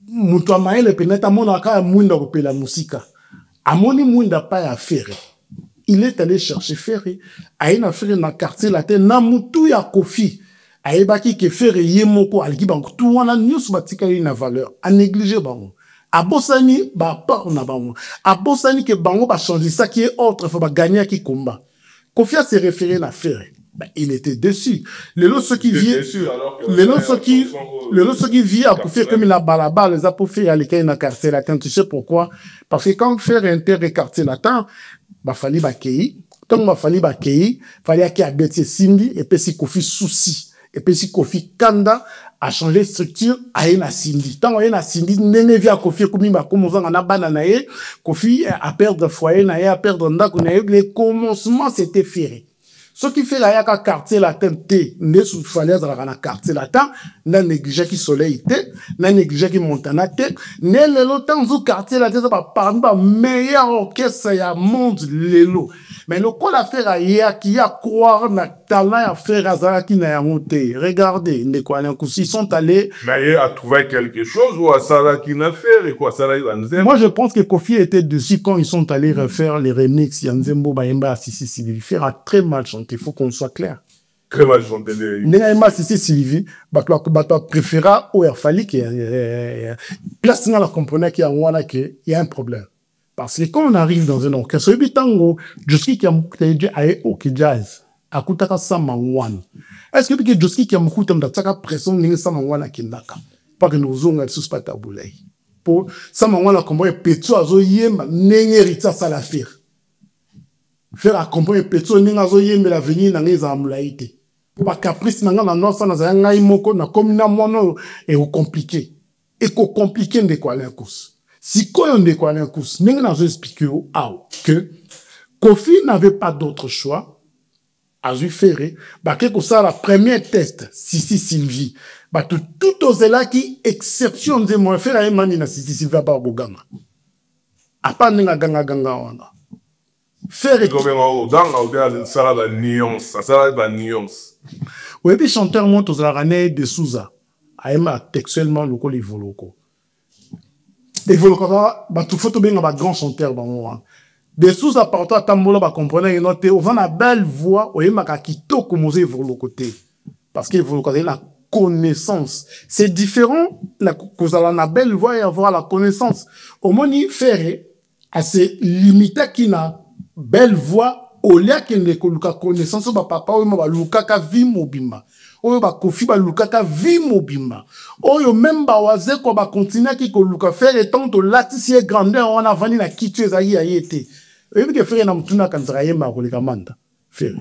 mutu amaele peneta mona ka mwinda ko pela musika amoni mwinda pa ya faire. Il est allé chercher Ferré, a une affaire dans le quartier latin, na mutu ya Kofi, a ebaki ke Ferré yemoko, alki bango, tout wana news batika une valeur, a négligé bango. A Bossani, ba par na bango. A Bossani ke bango ba changer ça qui est autre, faut ba gagner qui combat. Kofi a se référé à Ferré. Ben, il était déçu. Le lot ceux qui vient, le lot ceux qui vient à Kofi comme il a balaba, les a pour faire à l'école dans le quartier latin, tu sais pourquoi? Parce que quand Ferré intérêt quartier latin, bah fallait ba kei tant ba fallait ba kei fallait qu'il abete Simbi et puis si Kofi souci et puis si Kofi Kanda a changé structure a na Simbi tant na Simbi nene via Kofi comme ba commencer na banana e Kofi a perdre foyer na a perdre ndako na le commencement c'était Ferré. Ce qui fait la yaka quartier latin té ne sous falaise na quartier latin na négligé qui soleil té na négligé qui montana té ne le longtemps au quartier latin ça va parmi ba meilleur orchestre ya monde lelo mais le quoi l'affaire a ya qui a croire na talent à faire azara qui na monté regardez ne quoi ils sont allés mais a trouvé quelque chose ou à ça qui n'a fait et quoi ça là. Moi je pense que Kofi était dessus quand ils sont allés refaire les remix Yanzembo Bayemba Sissi Sylvie faire a très mal chanté. Il faut qu'on soit clair. Très mal chanté. Négalement, si Sylvie, bah préféra ou il fallait que place dans la comprenait qu'il y a un problème. Parce que quand on arrive dans un orchestre, il y a un Joski qui a dit ok jazz, à Koutaka Samangwan. Est-ce que Joski qui a dit que Joski pression n'est pas Samangwan à Kindaka? Pas que nous avons un sous-pataboulé. pour ça maman la comprendre Petro azo yemba nenge rita ça la faire à comprendre Petro nenge azo yemba l'avenir na ngeza amulaite pas caprice na ngana non ça na za ngai moko na comme na mono et au compliqué de quoi l'incous si quoi on de quoi l'incous nenge na zo expliquer que Kofi n'avait pas d'autre choix à lui faire bah que ça la première test Sissi Sylvie bah tout aux là qui exception de moi faire la mani na Sissi Sylvie pas bogama a pas ninga ganga wana faire comme on dans ça la nuance ça la nuance oui puis chanteur monte aux arané de Souza aima textuellement le col evoloko bah tout faut bien ba grand chanteur ba moi de Souza partout à Tambola ba comprendre noté on va na belle voix o yema ka kitoko moze evoloko côté parce que evoloko la connaissance. C'est différent, vous avez la belle voix et avoir la connaissance. Au moins, il fait à se limiter qui n'a belle voix, au lieu qu'il n'ait que connaissance, papa, ou ma luka ka vi mobima. Ou ba kofi ba luka ka vi mobima. Ou même ba waze ko ba continuer qui ko luka faire et tant to latissier grandeur on a vani na kitu ezayi ayete. Et puis que faire na mtuna kanzara yema ko le kamanda. Faire.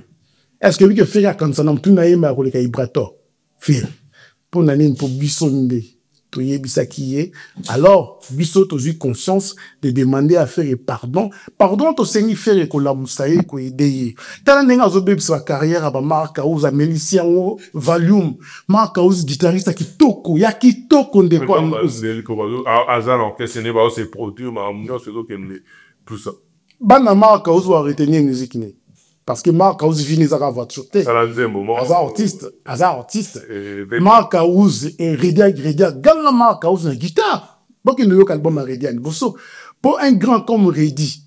Est-ce que que faire kanzara na mtuna yema ko le ka ibrato? Faire. Pour n'aller pour bisonde, to yebisa qui est. Alors, biso to eu conscience de demander à faire pardon. Pardon to seni faire ko la musaye ko ideye. Tala nenga zo bebe sa carrière aba marka ou za Melissa ou Valium, marka ou guitariste qui toko, ya ki toko de quoi. Azal en question n'est pas c'est produit mais on se doit que tout ça. Bana marka ou zo retenir musique ne. Parce que Marc Aouz vini zaka voiture. Artiste. Marc Aouz est Redia. Gala Marc Aouz na guitare. Bon qu'il ne y a album à Redia. Pour un grand comme Redi,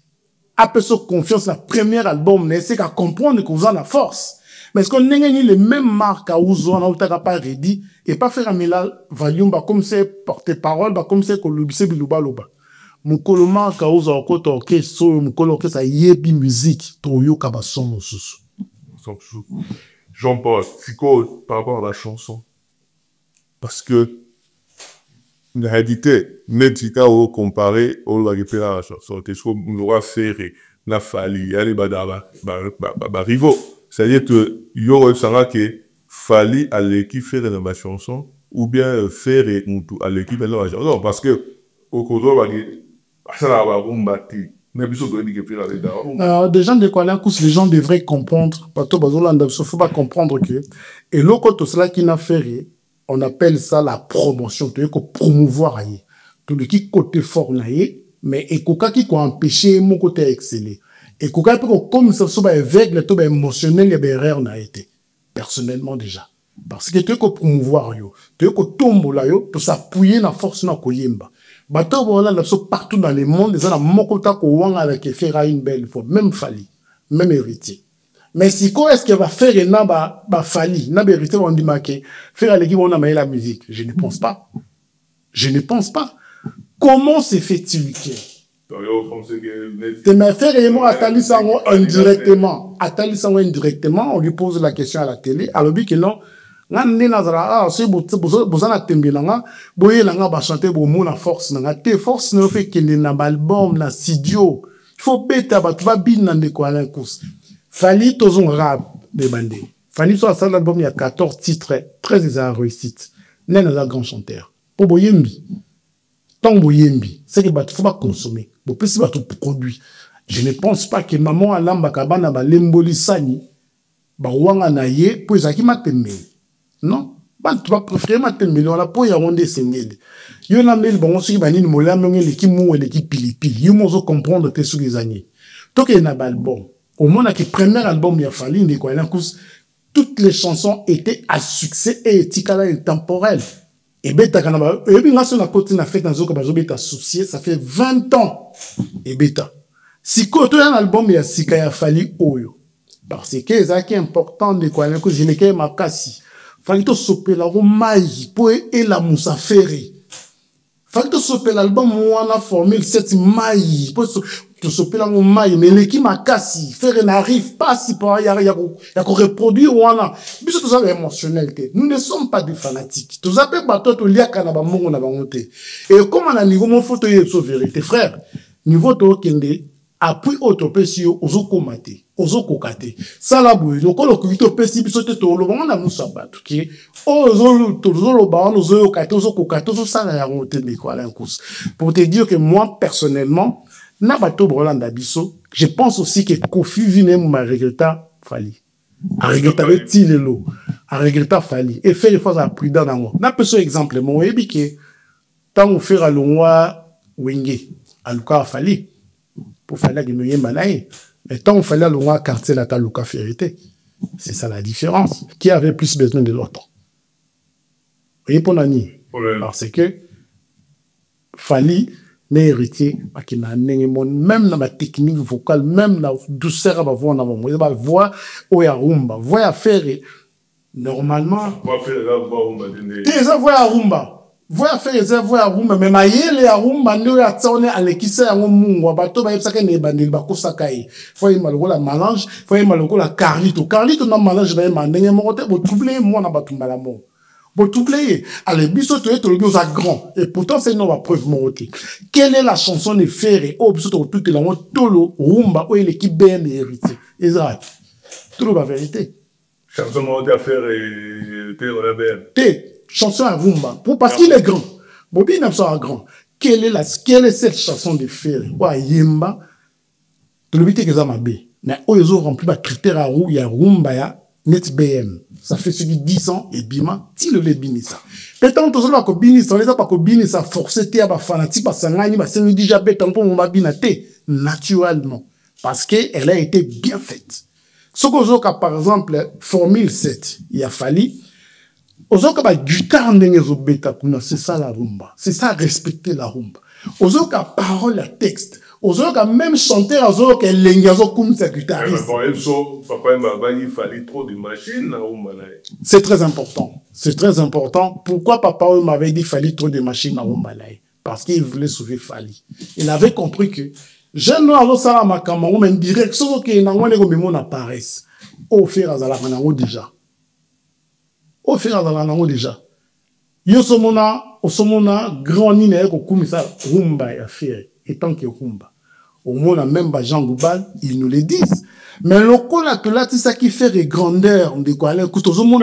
après sa confiance, la première album, c'est qu'à comprendre que vous en la force. Mais est-ce qu'on n'a pas le même Marc Aouz, on n'a pas Redi, et pas faire un mélange Valium, comme c'est porte-parole, comme c'est que l'ubissé bilouba loba. Mukolo Marc Aouz a encore toqué sur Mukolo que ça yebi musique toyo kabason mosusu. Jean-Paul, Fico par rapport à la chanson. Parce que la réalité, Netika au comparé au la récupérer la chanson. Qu'est-ce qu'on aura fait na fali aller badaba rivo. C'est-à-dire que yo sanga que fali à l'équipe faire dans ma chanson ou bien faire à l'équipe dans la chanson. Non parce que au cours des gens de Kwalankus, les gens devraient comprendre, il ne faut pas comprendre que, et l'autre, cela qui n'a fait, on appelle ça la promotion, tu veux promouvoir, tout le qui côté fort, mais et coca qui peut empêcher mon côté exceller. Et coca peut comme ça, soit aveugle, tout émotionnel, il y a des erreurs, n'a été, personnellement déjà. Parce que tu veux promouvoir, tu veux tomber là, tu s'appuyer dans la force, dans koyemba. Bato voilà là partout dans le monde ils ont mokota ko wanga avec faire une belle fois même fali même héritier mais si quoi est-ce qu'il va faire na ba fali na héritier on dit marqué faire l'équipe on a mis la musique je ne pense pas comment se fait-il que mais faire et moi attali sango indirectement on lui pose la question à la télé alors que non ngane nazara c'est bozana tembelanga boyelanga ba chanter bo mona force nga te force ne fait que na album na studio il faut beta ba tu va bin de quoi la course fali tozon rap de bandé fali so ça l'album il y a 14 titres 13 ans réussite nena la grand chanteur pour boyembi tant boyembi c'est que ba faut pas consommer bo pesi ba tout produit je ne pense pas que maman alamba kabana ba lemboli sani ba wanga na ye po ezaki matembe. Non, tu vas préférer matin million là pour y avoir des singles. Il y en a mille bon aussi banni le mola mais l'équipe mou et l'équipe pili. Il faut comprendre tes sur les années. Donc il y a un album. Au moins qui premier album il a fallu de quoi toutes les chansons étaient à succès et éthical et temporel. Et beta kanaba et bien sur la côté na fait dans zo ka beta soucier ça fait 20 ans. Et beta. Si côté un album il y a sika ya fallu oyo. Parce que ça qui est important de quoi que je n'ai qu'à makasi. Fallait to sopé la romaille pour et la moussa ferré. Fait que ce l'album a formé cette maille. Tu se peux la maille, mais l'équipe m'a cassé. Faire n'arrive pas si par y a qu'on reproduire ou on a. Puisque tout ça est émotionnel. Nous ne sommes pas des fanatiques. Tout ça peut pas toi, tu lis qu'à on a monté. Et comme on a niveau mon photo est sur vérité, frère. Niveau to kende. Après autre pesio ozo komate ozo kokate sala boy donc on okito pesi biso te to lo bana musaba tuki ozo lo ba on ozo kokate ozo kokate ozo sala ya ngote de quoi la course pour te dire que moi personnellement na bato brolanda biso je pense aussi que Kofi Vinem m'a regretta fali a regretta tilelo a regretta fali et faire fois à prudent dans na peso exemple mon ebike tant on faire alongwa wenge aluka fali pour faire la guinée malaye. Mais tant on fallait aller au quartier la talouka vérité. C'est ça la différence. Qui avait plus besoin de l'autre? Vous voyez pour Nani? Parce que Fali, mes héritiers, même dans ma technique vocale, même la douceur à ma voix, ma voix, ou à rumba, voix à faire, normalement. Déjà voix à rumba. Voya faire les voix à rumba, mais maïle à rumba, nous à tourner à l'équipe à un mungo, bateau, bah, ça qu'est bandil, bah, sakai. Faut y malheureux la mélange, faut y malheureux la carlito. Carlito n'a mélange d'un mandé, mon côté, vous troublez, moi, n'a pas tout mal à moi. Vous troublez, allez, biso, tu es tout le bios à grand. Et pourtant, c'est une preuve, mon côté. Quelle est la chanson de Ferré, oh, biso, tout est là, tolo, rumba, où est l'équipe BM hérité. Exact. Tout la vérité. Chanson de faire et BM. Chanson à rumba. Parce qu'il est grand. Bobby n'a pas grand. Quelle est cette chanson de Ferré? Wa yemba. Tu le dis que ça m'a bé. Mais ils ont rempli ma critère à roue, il y a rumba, il y a net BM. Ça fait celui 10 ans et bima, ti le bini ça. Peut-être que ça bini ça, les pas que bini ça forcé te à fanatique parce que ngani ba c'est déjà bête pour mon babina te naturellement parce que elle a été bien faite. Ce que par exemple formule 7, il a fallu Ozoka ba guitare ndenge zo beta kuna, c'est ça la rumba. C'est ça respecter la rumba. Ozoka parole à texte. Ozoka même chanter ozoka lengazo comme sa guitariste. Il fallait trop de machines na rumba. C'est très important. C'est très important. Pourquoi papa m'avait dit fallait trop de machines na rumba? Parce qu'il voulait sauver Fali. Il avait compris que jeune no sala makama ou même direction que na ngone ko memo na paresse. Au faire azala na ngo déjà. Au final dans la déjà. Yo somona, grand nina ko kumisa rumba ya faire et tant que rumba. Au moins même ba Jean Goubal, ils nous le disent. Mais le coup là que là c'est ça qui fait les grandeurs de quoi là tout au monde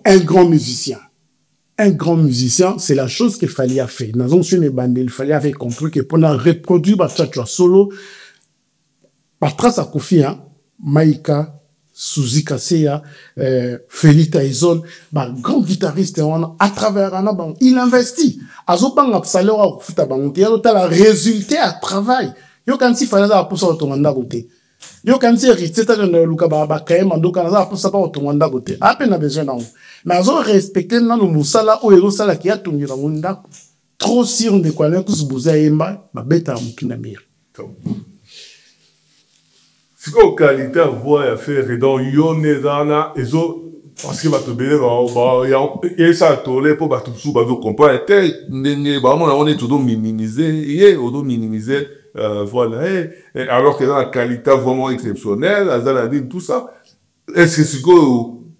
un grand musicien. Un grand musicien, c'est la chose qu'il fallait faire. Nous avons su les bandes, il fallait avoir compris que pour reproduire ba tchatcha solo par trace à Kofi hein, Maïka Suzy Kasseya, Félix Tyson, grand guitariste, à travers un il investit. Azopang salaire à futa bangote, il a la résultat à travail. Yo quand si fallait à pousser au tomanda côté. Yo quand si hérité ta de Luka Baba Kaye mando quand ça pousser pas au tomanda côté. À peine a besoin non. Mais azo respecter dans le musala o ero sala qui a tourné dans mon dak. Trop si on de quoi là que se bouza yemba, ba beta mukina mir. Si vous qualité à voix à faire et dans Yonedana et zo parce que va te béler et ça tolé pour battre sous bateau comprendre on est tout minimisé voilà et alors que dans la qualité vraiment exceptionnelle azala dit tout ça est-ce que c'est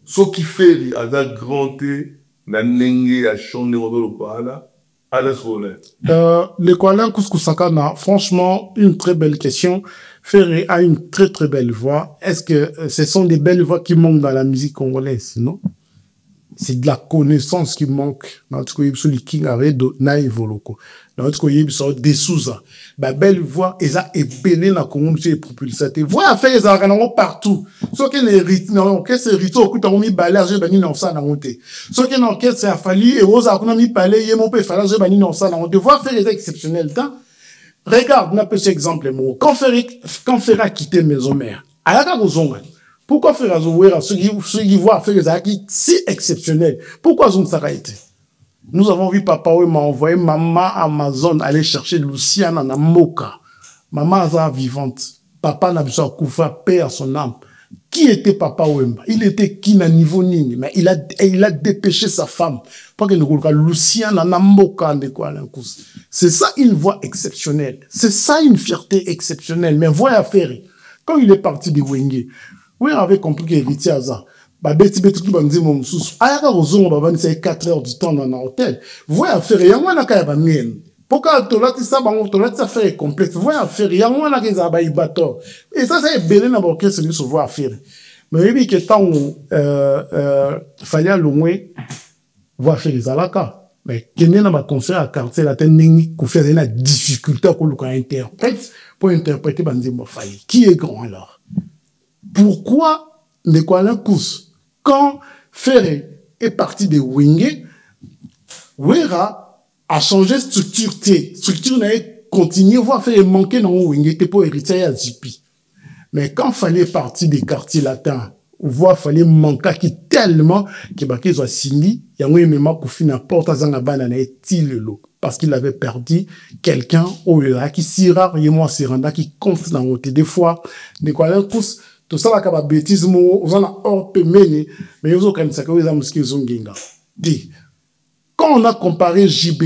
ce qui fait azala grand na nenge a chonder au le pala à la soleil le Kuala Kuskusakana franchement une très belle question. Ferré a une très très belle voix. Est-ce que ce sont des belles voix qui manquent dans la musique congolaise? Non. C'est de la connaissance qui manque. Dans notre pays, celui qui a naïvoloko. Dans notre pays, c'est des sous-a. Belle voix, et ça est belé dans la communauté et propulsée. Voix à faire, ils en partout. Sauf que les rythmes, l'orchestre, c'est rythme, au mis balai, j'ai banni dans ça, dans monté. Sauf que l'orchestre, c'est affali, et rose, a mis palais, yé, mon père, fallait, j'ai banni dans ça, dans monté. Voix faire, les exceptionnels, regarde, on a petit exemple, quand Ferré a quitté Maison Mère, à la Gabozonga, pourquoi Ferré a joué à ceux qui voient Ferré si exceptionnel? Pourquoi Zon ça a été? Nous avons vu papa m'a envoyé maman Amazon aller chercher Luciana na Moka. Maman est vivante. Papa n'a besoin de Koufa, paix à son âme. Qui était Papa Wemba? Il était qui na niveau nini? Mais il a dépêché sa femme. Pas que nous Lucien Namboka de quoi c'est ça une voix exceptionnelle. C'est ça une fierté exceptionnelle. Mais voyez faire. Quand il est parti de Wenge, oui, avait compris qu'il héritier à ça. Bah, beti tout banzi mon sous. Ayaka ozongo baba c'est 4 heures du temps dans l'hôtel. Voyez faire. Yango na kaya ba mien. Pourquoi tolati ça bango tolati ça fait complète. Voyez faire. Yango na keza ba ibato. Et ça c'est belé na boké c'est se voir faire. Mais oui que tant fallait loin voir faire les alaka. Mais kenye na ba concert à quartier la tenningi ko faire une difficulté ko luka interprète pour interpréter banzi mo faille. Qui est grand alors? Pourquoi ne quoi Kous quand Ferré est parti de Wenge, Wera a changé structure T. Structure n'a continué, voir faire manquer dans Wenge pour hériter à Zipi. Mais quand fallait partir des quartiers latins, voir fallait manquer qui tellement que qu'ils ont signé, il y a un moment pour finir n'importe à Zangabana parce qu'il avait perdu quelqu'un au qui si rare et moi c'est randa qui compte dans le des fois ne quoi Kous tout ça là bêtise on a hors mais ils ont quand même ça que ils ont dit quand on a comparé JB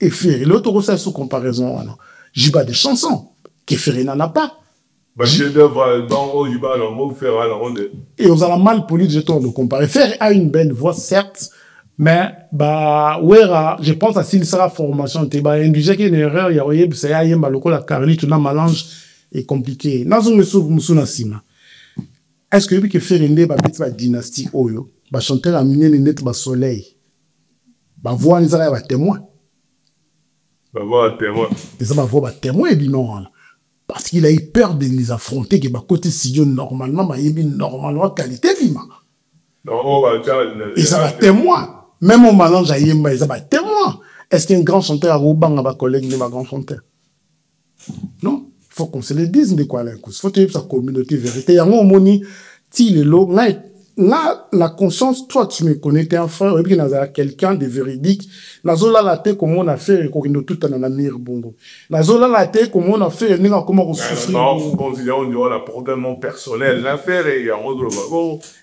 et Ferré l'autre aussi sous comparaison JB a des chansons que Ferré n'en a pas et on a mal poli de de comparer. Ferré a une belle voix certes mais bah Wera je pense à s'il sera formation t'es bah indusé qu'il y a une erreur il y a oui c'est à yemba le la carli tout na mélange est compliqué nazo musuna sima. Est-ce que depuis que Ferré ba petit ba dynastie oyo ba chanter la mine net ba soleil ba voix les ba témoin ba voix témoin et ça ba voix ba témoin et non parce qu'il a eu peur de les affronter que ba côté studio normalement ba yebi normalement qualité bima non et ça va témoin même au mélange à yemba ça va témoin. Est-ce qu'un grand chanteur a roubang ba collègue de ma grand chanteur? Non. Faut qu'on se le dise de quoi il faut que sa communauté vérité. Il y a un moni, la conscience, toi tu me connais, t'es un frère, et puis il y a quelqu'un de véridique. Nazola la tête comme on a fait, et qu'on a tout en amir bongo. Nazola la tête comme on a fait, et comment on souffre. Non, considérons un problème personnel, l'affaire est en autre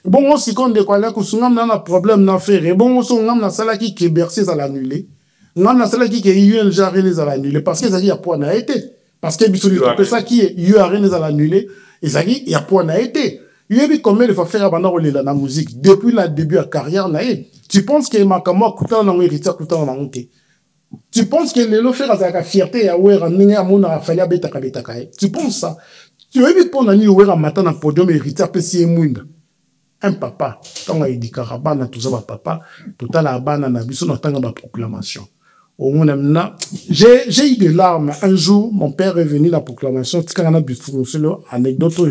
bon, on s'y compte de quoi là, qu'on a un problème d'affaire, et bon, on a la salle qui est bercée à l'annuler. On a la salle qui est eu un jarre à l'annuler, parce que ça y a point à été. Parce que ça qui est URN à l'annuler, et ça il y a point à été. Il y a combien de fois faire la musique depuis le début de la carrière. Tu penses que Makamo a coûté un héritier, coûté un monté. Tu penses que les faire à la fierté à Ouera, Ninga Mona, Faya Beta Kabeta. Tu penses ça? Tu as vu pour Nani Ouera matin dans le podium héritier, PC Mounda. Un papa, quand on a dit Karabana, tout ça, papa, tout à la banane, on a tant de proclamation. J'ai eu des larmes. Un jour, mon père est venu à la proclamation. C'est une anecdote.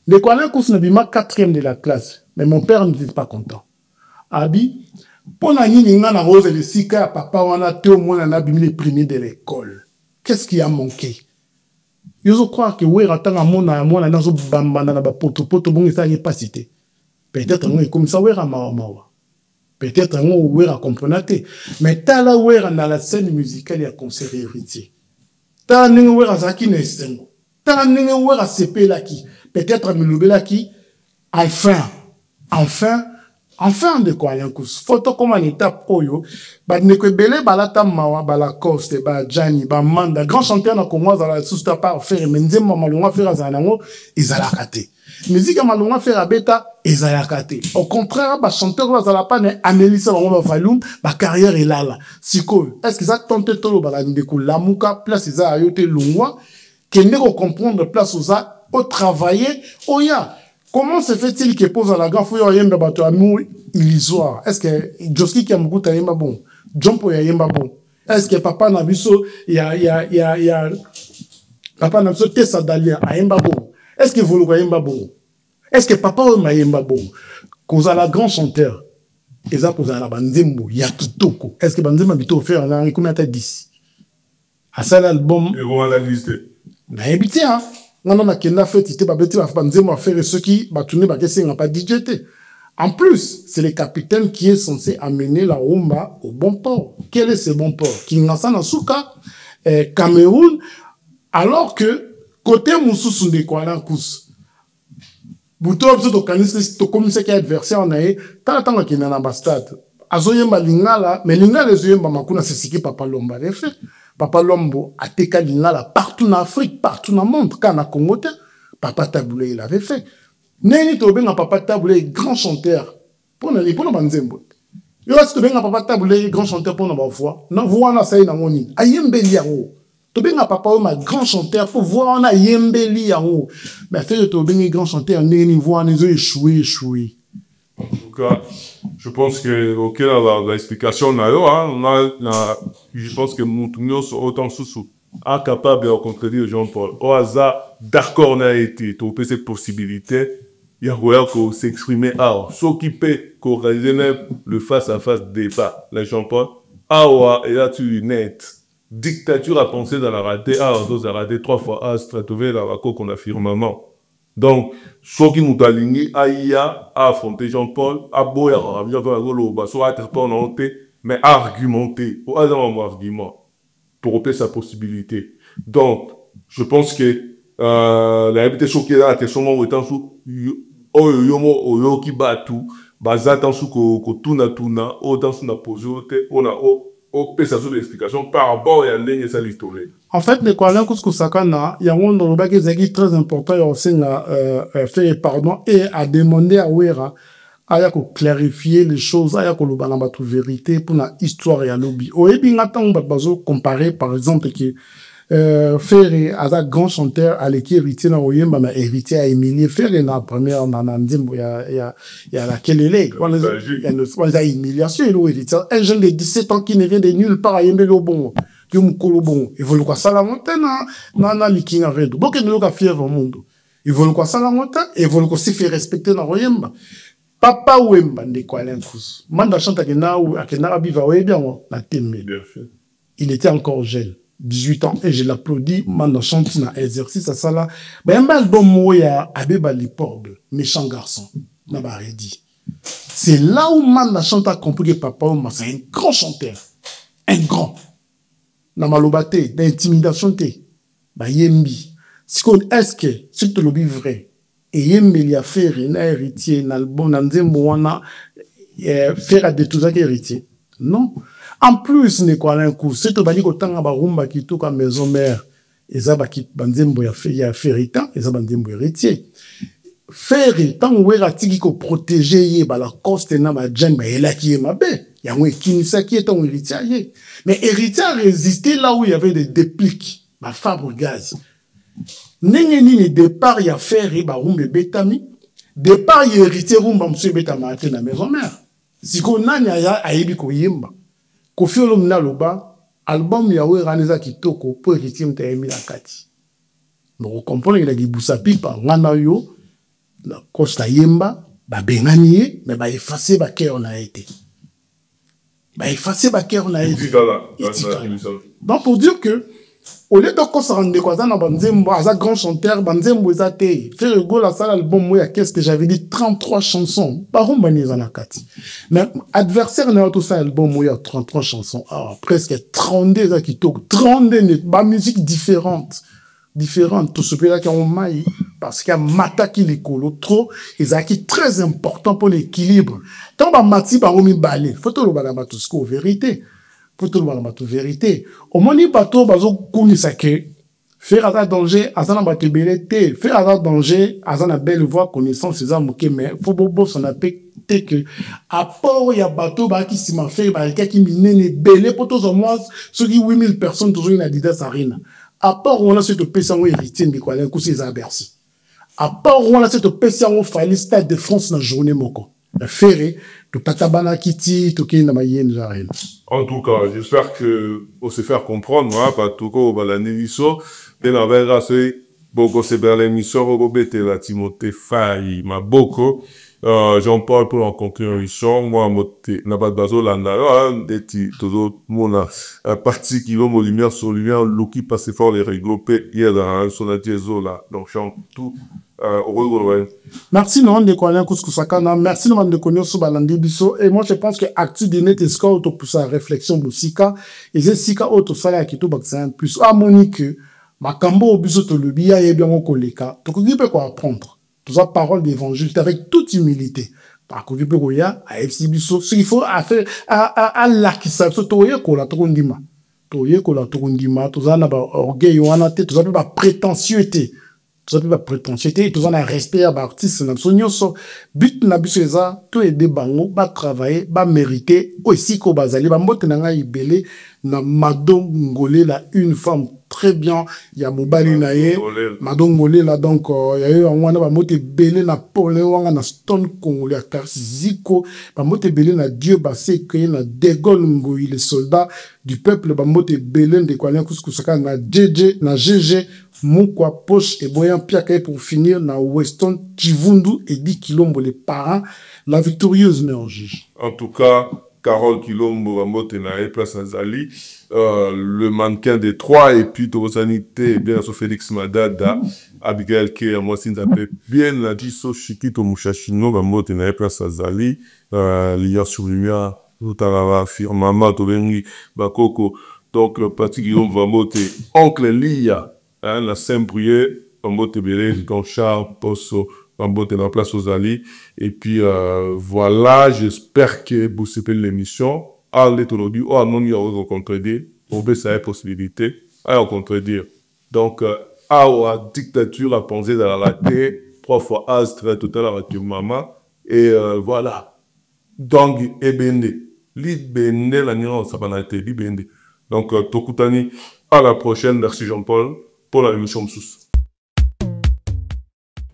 Les Koualin Kous Nabima 4e de la classe. Mais mon père n'était pas content. Abi, pour la ligne, on a rose et le sika, papa, on a été au moins les premiers de l'école. Qu'est-ce qui a manqué? Je crois que oui, attends, on a dans bambana, na poto, bon, ça n'est pas cité. Peut-être on est comme ça, oui, Mawa. Peut-être on oué à comprendre. Mais t'as là oué dans la scène musicale et à concert héritier. T'as n'ing oué à Zaki Nestengo. T'as n'ing oué à CP là qui. Peut-être à Miloubé là qui. Enfin de quoi y'en cause. Photo comme un étape oyo. Bah ne que belé balata mawa balacoste bah Gianni bah Manda grand chanteur na Congo dans la sous-ta part faire menze maman longa faire à Zanango ils allaient rater. Musique à malonga faire à bêta ils allaient rater. Au contraire bah chanteur là ça la pas Amélie ça va falloum bah carrière est là. Siko est-ce que ça tente tout bah la ndeko lamuka place ça a été longwa qu'elle ne comprendre place ça au travailler oya. Comment se fait-il que pose à la gare fouille yemba bato amour illusoire? Est-ce que Joski qui a beaucoup yemba bon? Jumpo ya yemba bon? Est-ce que papa Nabiso ya papa Nabiso Tessa Dalia a yemba bon? Est-ce que vous le yemba bon? Est-ce que papa ma yemba bon? Cause à la grand chanteur et ça cause à la bandembo ya kitoko. Est-ce que bandembo bito faire là combien t'as 10? À ça l'album. Et comment la liste? Na habité hein. Non, qui n'a fait, c'était pas bête, à faire ceux qui, tourner, n'a pas DJT. En plus, c'est le capitaine qui est censé amener la rumba au bon port. Quel est ce bon port? Qui n'a pas Souka, Cameroun, alors que, côté Moussou de Kouala Kous, buto biso to kanisi to commissaire qui adversaire na ye tala tanga ki na ambassade azoyemba lingala mais lingala ezoyemba makuna sesiki Papa Lomba le fait Papa Lombo ateka lingala partout en Afrique partout dans le monde quand na Congo te Papa Taboulé il avait fait neni to benga Papa Taboulé grand chanteur pour na banzembo yo si to benga Papa Taboulé grand chanteur pour na ba voix na voix na sai na moni ayembeli yango to benga Papa Oma grand chanteur pour voir na yembeli yango mais fait to benga grand chanteur neni voix na zo échoué. En tout cas, je pense que l'explication je pense que nous sommes autant sous incapables de contredire Jean-Paul. Au hasard, d'accord, on a été, tu as cette possibilité, il y a qu'on s'exprimer. Alors, ce qui peut corréler le face-à-face débat, les Jean-Paul, et là tu es net. Dictature à penser dans la raté, on a raté 3 fois, Stratové, la raco qu'on a firmement. Donc, ce qui nous a aligné, à affronter Jean-Paul, à boire, soit être pas noté, mais argumenter, pour avoir un argument, pour obtenir sa possibilité. Donc, je pense que la réalité choquée là, c'est sûrement autant sous, yomo, qui bat tout, basé dans sous que tuna, autant sous la position, on a, peut ça sur l'explication par rapport à l'année ça l'historique. En fait, les Koualin Kouskou-Sakana, il y a un endroit qui est très important, il y a aussi faire pardon et à demander à Ouera à clarifier les choses, à la vérité pour la histoire et à l'obi. Au début, on va comparer par exemple que Ferré à un grand chanteur à l'équipe héritier na Oyemba mais héritier à Émilie Ferré na première na Ndimbo il y a laquelle il est il y a une humiliation il est héritier un jeune de 17 ans qui ne vient de nulle part à Yembele au bon qui mukolo bon il veut quoi ça la montagne na likinga redo donc il est fier au monde il veut quoi ça la montagne et veut quoi se faire respecter na Oyemba Papa Wemba de Koualin Kous manda chante akena biva bien na tembe il était encore jeune 18 ans et je l'applaudis maintenant chante dans exercice à ça là ben album moya Abeba Liporbe méchant garçon n'a pas dit c'est là où man chante a compris que Papa Oma c'est un grand chanteur un grand na malobate d'intimidation te ba yembi est-ce que si tu le dis vrai et yembi il a fait un héritier dans album dans nzembo wana faire des tout ça héritier non. En plus, ne quoi un coup, c'est au bali qu'autant à barumba qui tout comme maison mère, et ça va qui bandembo ya feritan, et ça bandembo héritier. Feritan ou erati qui protéger yé ba la coste na ma djang ba ela qui est ma bé. Ya mwe kinisa qui est ton héritier. Mais héritier a résisté là où il y avait des dépliques, ma fabre gaz. Nenye ni départ ya feri ba rumbe betami, départ ya héritier rumba monsieur betama ate na maison mère. Si ko nanya ya aibi ko yemba. Kofi Olomina Loba, album Yahweh Raneza Kitoko, pour héritier mta emi la kati. Donc, on comprend qu'il a dit Boussa Pipa, ngana yo, la Costa Yemba, ba benganie, mais ba effacer ba kè on a été. Ba effacer ba kè on a été. Donc, pour dire que, au lieu de qu'on se rende quoi, ça n'a pas un grand chanteur, banzembo ezate. Faire le go la salle album, moi, qu'est-ce que j'avais dit, 33 chansons. Par contre, bani zanakati. Mais, adversaire n'a tout ça album, moi, il y a 33 chansons. Ah, presque 32 ça qui toque, 32, ba musique différente. Tout ce pays-là qui ont maï, parce qu'il y a mata qui les colo trop, et ça qui est très important pour l'équilibre. Tant ba mati ba omi balé, faut tout le balama tout ce qu'on vérité. Pour tout le monde, la vérité. Au moins, il bateau, bazo, kouni sake. Faire à danger, à ça, n'a belleté. Faire à danger, à ça, belle voix, connaissance, c'est ça, mais faut bobo, son appel, que, à part, il y a bateau, bah, qui s'y m'a fait, bah, qui m'a belé, pour tous au moins, ceux qui 8000 personnes, toujours une Adidas Arena. À part, on a cette pession héritier, mais quoi, un coup, c'est à Bercy. À part, on a cette pession, fallait stade de France, dans la journée, moko. Ferré, tout tatabana kiti, tout qui n'a pas yen jarel. En tout cas, j'espère que on se faire comprendre, moi, par tout cas, on va l'année l'émission, dès la verra, c'est beaucoup c'est bien l'émission, on va la Timothée Faye, ma beaucoup, Jean-Paul pour rencontrer un émission, moi, n'a pas de bazo, là, des petits, toujours, mon parti qui va me lumière sur lumière, l'ouki passe fort les regroupés, hier, dans son adiezo, là, donc, chante tout. Merci non de Koualin Kouskou-Sakana, merci non de connaître ce balandi biso et moi je pense que actu de net est auto pour sa réflexion musika et c'est sika auto sala qui tout baksan plus harmonique makambo biso to le biya et bien on koleka to ko gipe ko apprendre Tout ça, parole d'évangile, avec toute humilité. Par contre, il y a ce qu'il faut faire à l'acquisition, tout ça, orgueil, tout ça, prétentieuseté. Tout ça, prétentieuseté, tout ça, respect à l'artiste, but na biso ça, tout aider bango, travailler, mériter, aussi ko bazali, mbote nanga ibele, na Madong Ngolé, là, une femme très bien, il y a Mobali Naye, Madong Ngolé, là, donc, il y a eu un wana, mbote belé, na Paulé, wanga, na Stone Congolais, Ziko, mbote belé, na Dieu, basé, créé, na Dégol Ngoï, les soldats du peuple, mbote belé, de quoi, kusaka, na JJ, na GG, Moukwa Poche et Boyan Piakaye pour finir na Weston Kivundu et 10 Kilombo les parents la victorieuse néangie. En tout cas, Carole Kilombo Motenae place Azali, le mannequin des trois et puis Tosanité bien sur Félix Madada, Abigail K, moi si n'appelle bien la dit so Chikito Mouchachino Motenae place Azali, l'hier sur lumière, tout à firmama Tobengi Bakoko, donc Patrick Guillaume va monter oncle Lia. La Saint-Brieuc, Bambote Belé, Don Charles, Posso, Bambote dans la place aux Ali. Et puis, voilà, j'espère que vous savez l'émission. Allez, tout le monde, oh, non, il y a rencontré des, on veut ça, possibilité, à rencontrer dire. Donc, à la dictature, à penser dans la raté, 3 fois Astre, tout à l'heure, avec maman. Et voilà. Donc, Ebende. Libende, la nuance, ça va été Libende. Donc, Tokutani, à la prochaine, merci Jean-Paul. Pour la émission Msous.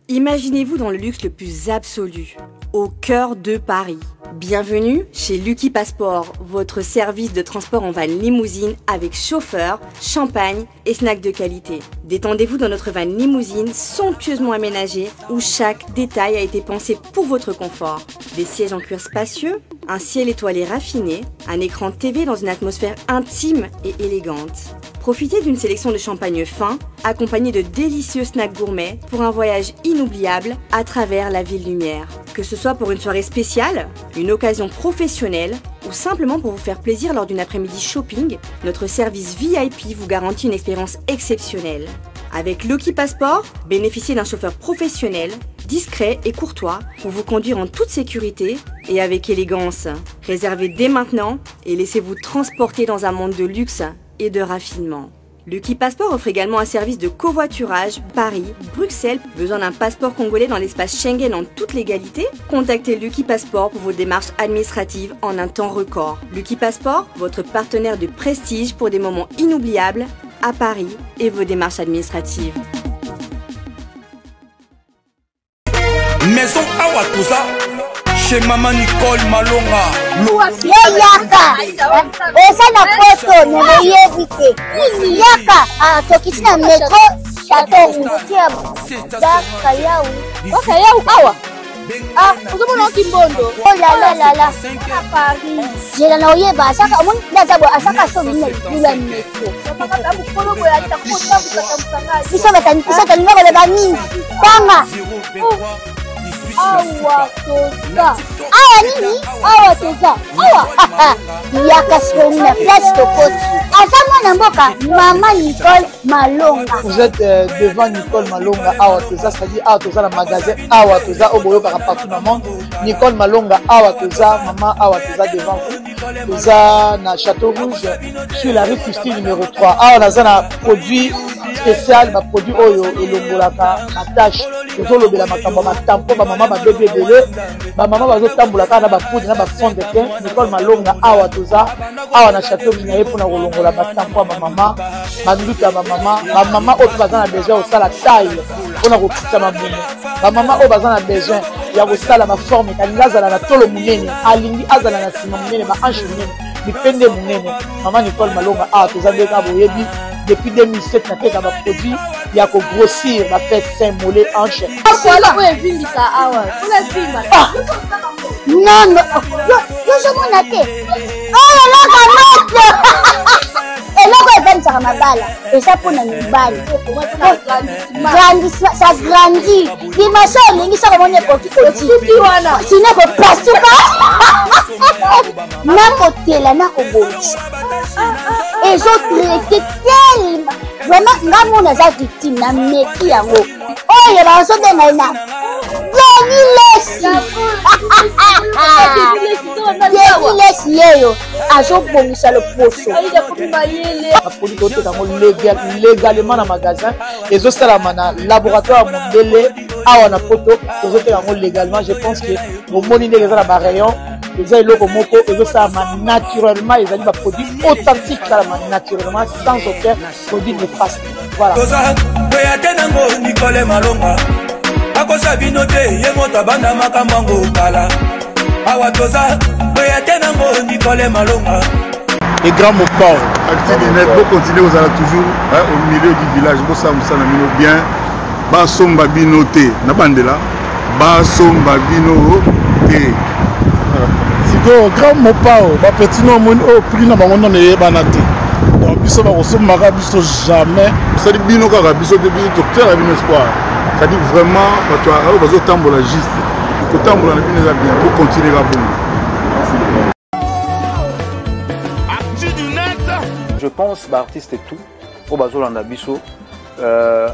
Imaginez-vous dans le luxe le plus absolu, au cœur de Paris. Bienvenue chez Lucky Passport, votre service de transport en van limousine avec chauffeur, champagne et snacks de qualité. Détendez-vous dans notre van limousine somptueusement aménagée où chaque détail a été pensé pour votre confort. Des sièges en cuir spacieux, un ciel étoilé raffiné, un écran TV dans une atmosphère intime et élégante. Profitez d'une sélection de champagne fin, accompagné de délicieux snacks gourmets pour un voyage inoubliable à travers la ville lumière. Que ce soit pour une soirée spéciale, une occasion professionnelle ou simplement pour vous faire plaisir lors d'une après-midi shopping, notre service VIP vous garantit une expérience exceptionnelle. Avec Lucky Passport, bénéficiez d'un chauffeur professionnel, discret et courtois pour vous conduire en toute sécurité et avec élégance. Réservez dès maintenant et laissez-vous transporter dans un monde de luxe et de raffinement. Lucky Passport offre également un service de covoiturage Paris, Bruxelles. Besoin d'un passeport congolais dans l'espace Schengen en toute légalité? Contactez Lucky Passport pour vos démarches administratives en un temps record. Lucky Passport, votre partenaire de prestige pour des moments inoubliables à Paris et vos démarches administratives. Maison Awatusa chez Maman Nicole Malonga. Yaka esa na poto ne yebite yaka tokiti na metro chateau mutia da kayau awa uzomona kimbondo oh la Paris jela na oyeba asaka mon ndazabo asaka so bila metro bisa ngaba le bani kwanga awa toza awa nini awa toza awa yaka soni na place tokoti asama na mboka Maman Nicole Malonga. Vous êtes devant Nicole Malonga awa toza, c'est-à-dire awa toza na magasin awa toza oboyo par partout dans le monde. Nicole Malonga awa toza, maman awa toza devant vous. Toza na Château Rouge sur la rue Custine numéro 3. Awa naza na produit spécial, ma produit oyo elongolaka na tâche. Tozolobela makambo matampo ba mama ba bébé belé ba mama bazotambolaka na ba poudre na ba fond de teint. Nicole Malonga awa toza awa na Château Minaye pour na kolongola matampo ba mama banduka ba mama oyo bazana besoin au sala taille pour na kokita mamuno ba mama oyo bazana besoin ya kosala ma forme kalinga azala na tolo munene alingi azala na sima munene ba hanche munene bipende munene. Maman Nicole Malonga awa toza ndeka boyebi depuis 2007 na teka ba produit ya ko grossir ba fait sein mollet hanche. Voilà où est vindi ça awa. Pour la film. Non yo je m'en atte. Oh là là eloko evanisa mabala esa pona mibali grandissement ça grandit dimension olingi saka moni ekokikoki wana sine kopasuka nakotela nakobongisa ezotraite tellement vraiment nga mona eza victime na meki yango oyo bazobenga na Lesi yeyo azobongisa le poso produit oteka ngo légalement na magasin ezosalama na laboratoire mondele awa na poto tozoteka ngo légalement. Je pense que omoni ndenge eza na barayon eza eloko moko ezosalama naturellement, ezali baproduit authentique salama naturellement sans aucun produit néfaste. Voilà. akosa bino te ye moto abanda makambo kala awa toza oyate nango Nicole Malonga et grand Mopao Actidinet pour continuer aux ala toujours au milieu du village pour ça na mino bien ba somba bino te na bandela ba somba bino te siko grand Mopao ba petit no mon au prix na bango na yebana te donc biso ba kosomaka biso jamais ça dit bino kaka biso de bino docteur la bino espoir. Ça dit vraiment, tu as besoin de tambour juste. Le tambour la bien pour continuer à bon. Je pense que l'artiste est tout. Au bazo landa biso,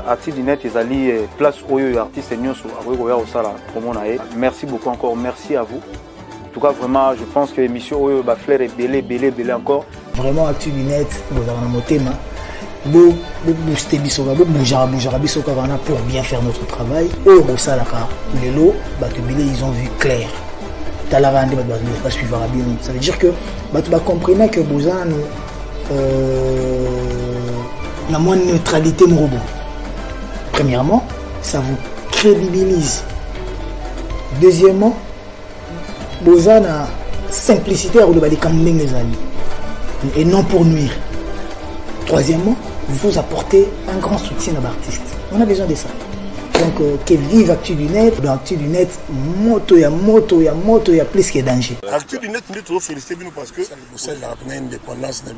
Actidinet ils alli place oyo artiste nyoso akoyo ya osala promo na e. Merci beaucoup encore, merci à vous. En tout cas vraiment, je pense que l'émission oyo ba flair est belé encore. Vraiment Actidinet vous avez motema. Booster bisoka bouger bisoka pour bien faire notre travail. Au salaka lelo batubile ils ont vu clair. Talavande va suivre bien. Ça veut dire que batu ba comprendre que bozana la moins neutralité mon robot. Premièrement, ça vous crédibilise. Deuxièmement, bozana simplicité à rouler comme les amis et non pour nuire. Troisièmement, vous apportez un grand soutien à l'artiste. On a besoin de ça. Donc, que vive Actidinet. Dans Actidinet, moto, il y a plus que danger. Actidinet, nous devons féliciter parce que c'est la indépendance de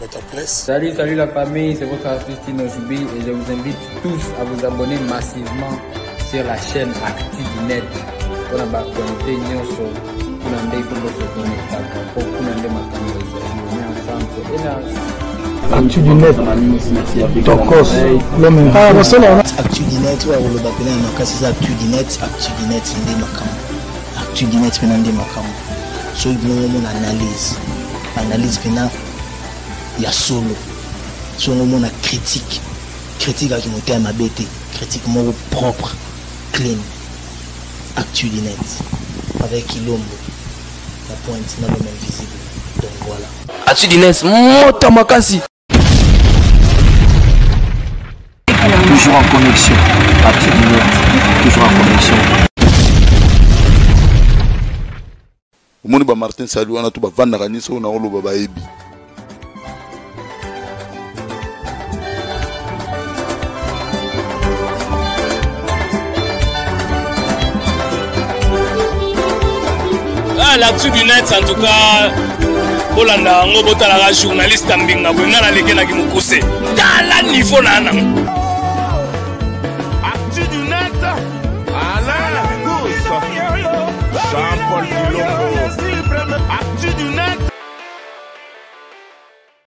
notre presse. Salut la famille, c'est votre artiste Inojoubi et je vous invite tous à vous abonner massivement sur la chaîne Actidinet. On a connecté Nyoso, on a des Actidinet, Tokos, l'homme. Actidinet, le bapelin est c'est Actidinet, c'est makam. Actidinet, c'est makam. So mon analyse pena, il y a solo. Solo mon critique à qui monte à ma bête, critique mon propre, clean. Actidinet, avec Ilombo, la pointe n'a même visible. Donc voilà. Actidinet, mota makasi. Toujours en connexion. Actidinet, toujours en connexion. Omoni ba Martin Salou wana to ba vanda kanisa na oloba ba ebi. L'actidinet en tout cas Olanda ngobota la journaliste mbinga bwenga na leke na kimukuse tala niveau na na Actidinet Alain Jean-Paul Kilombo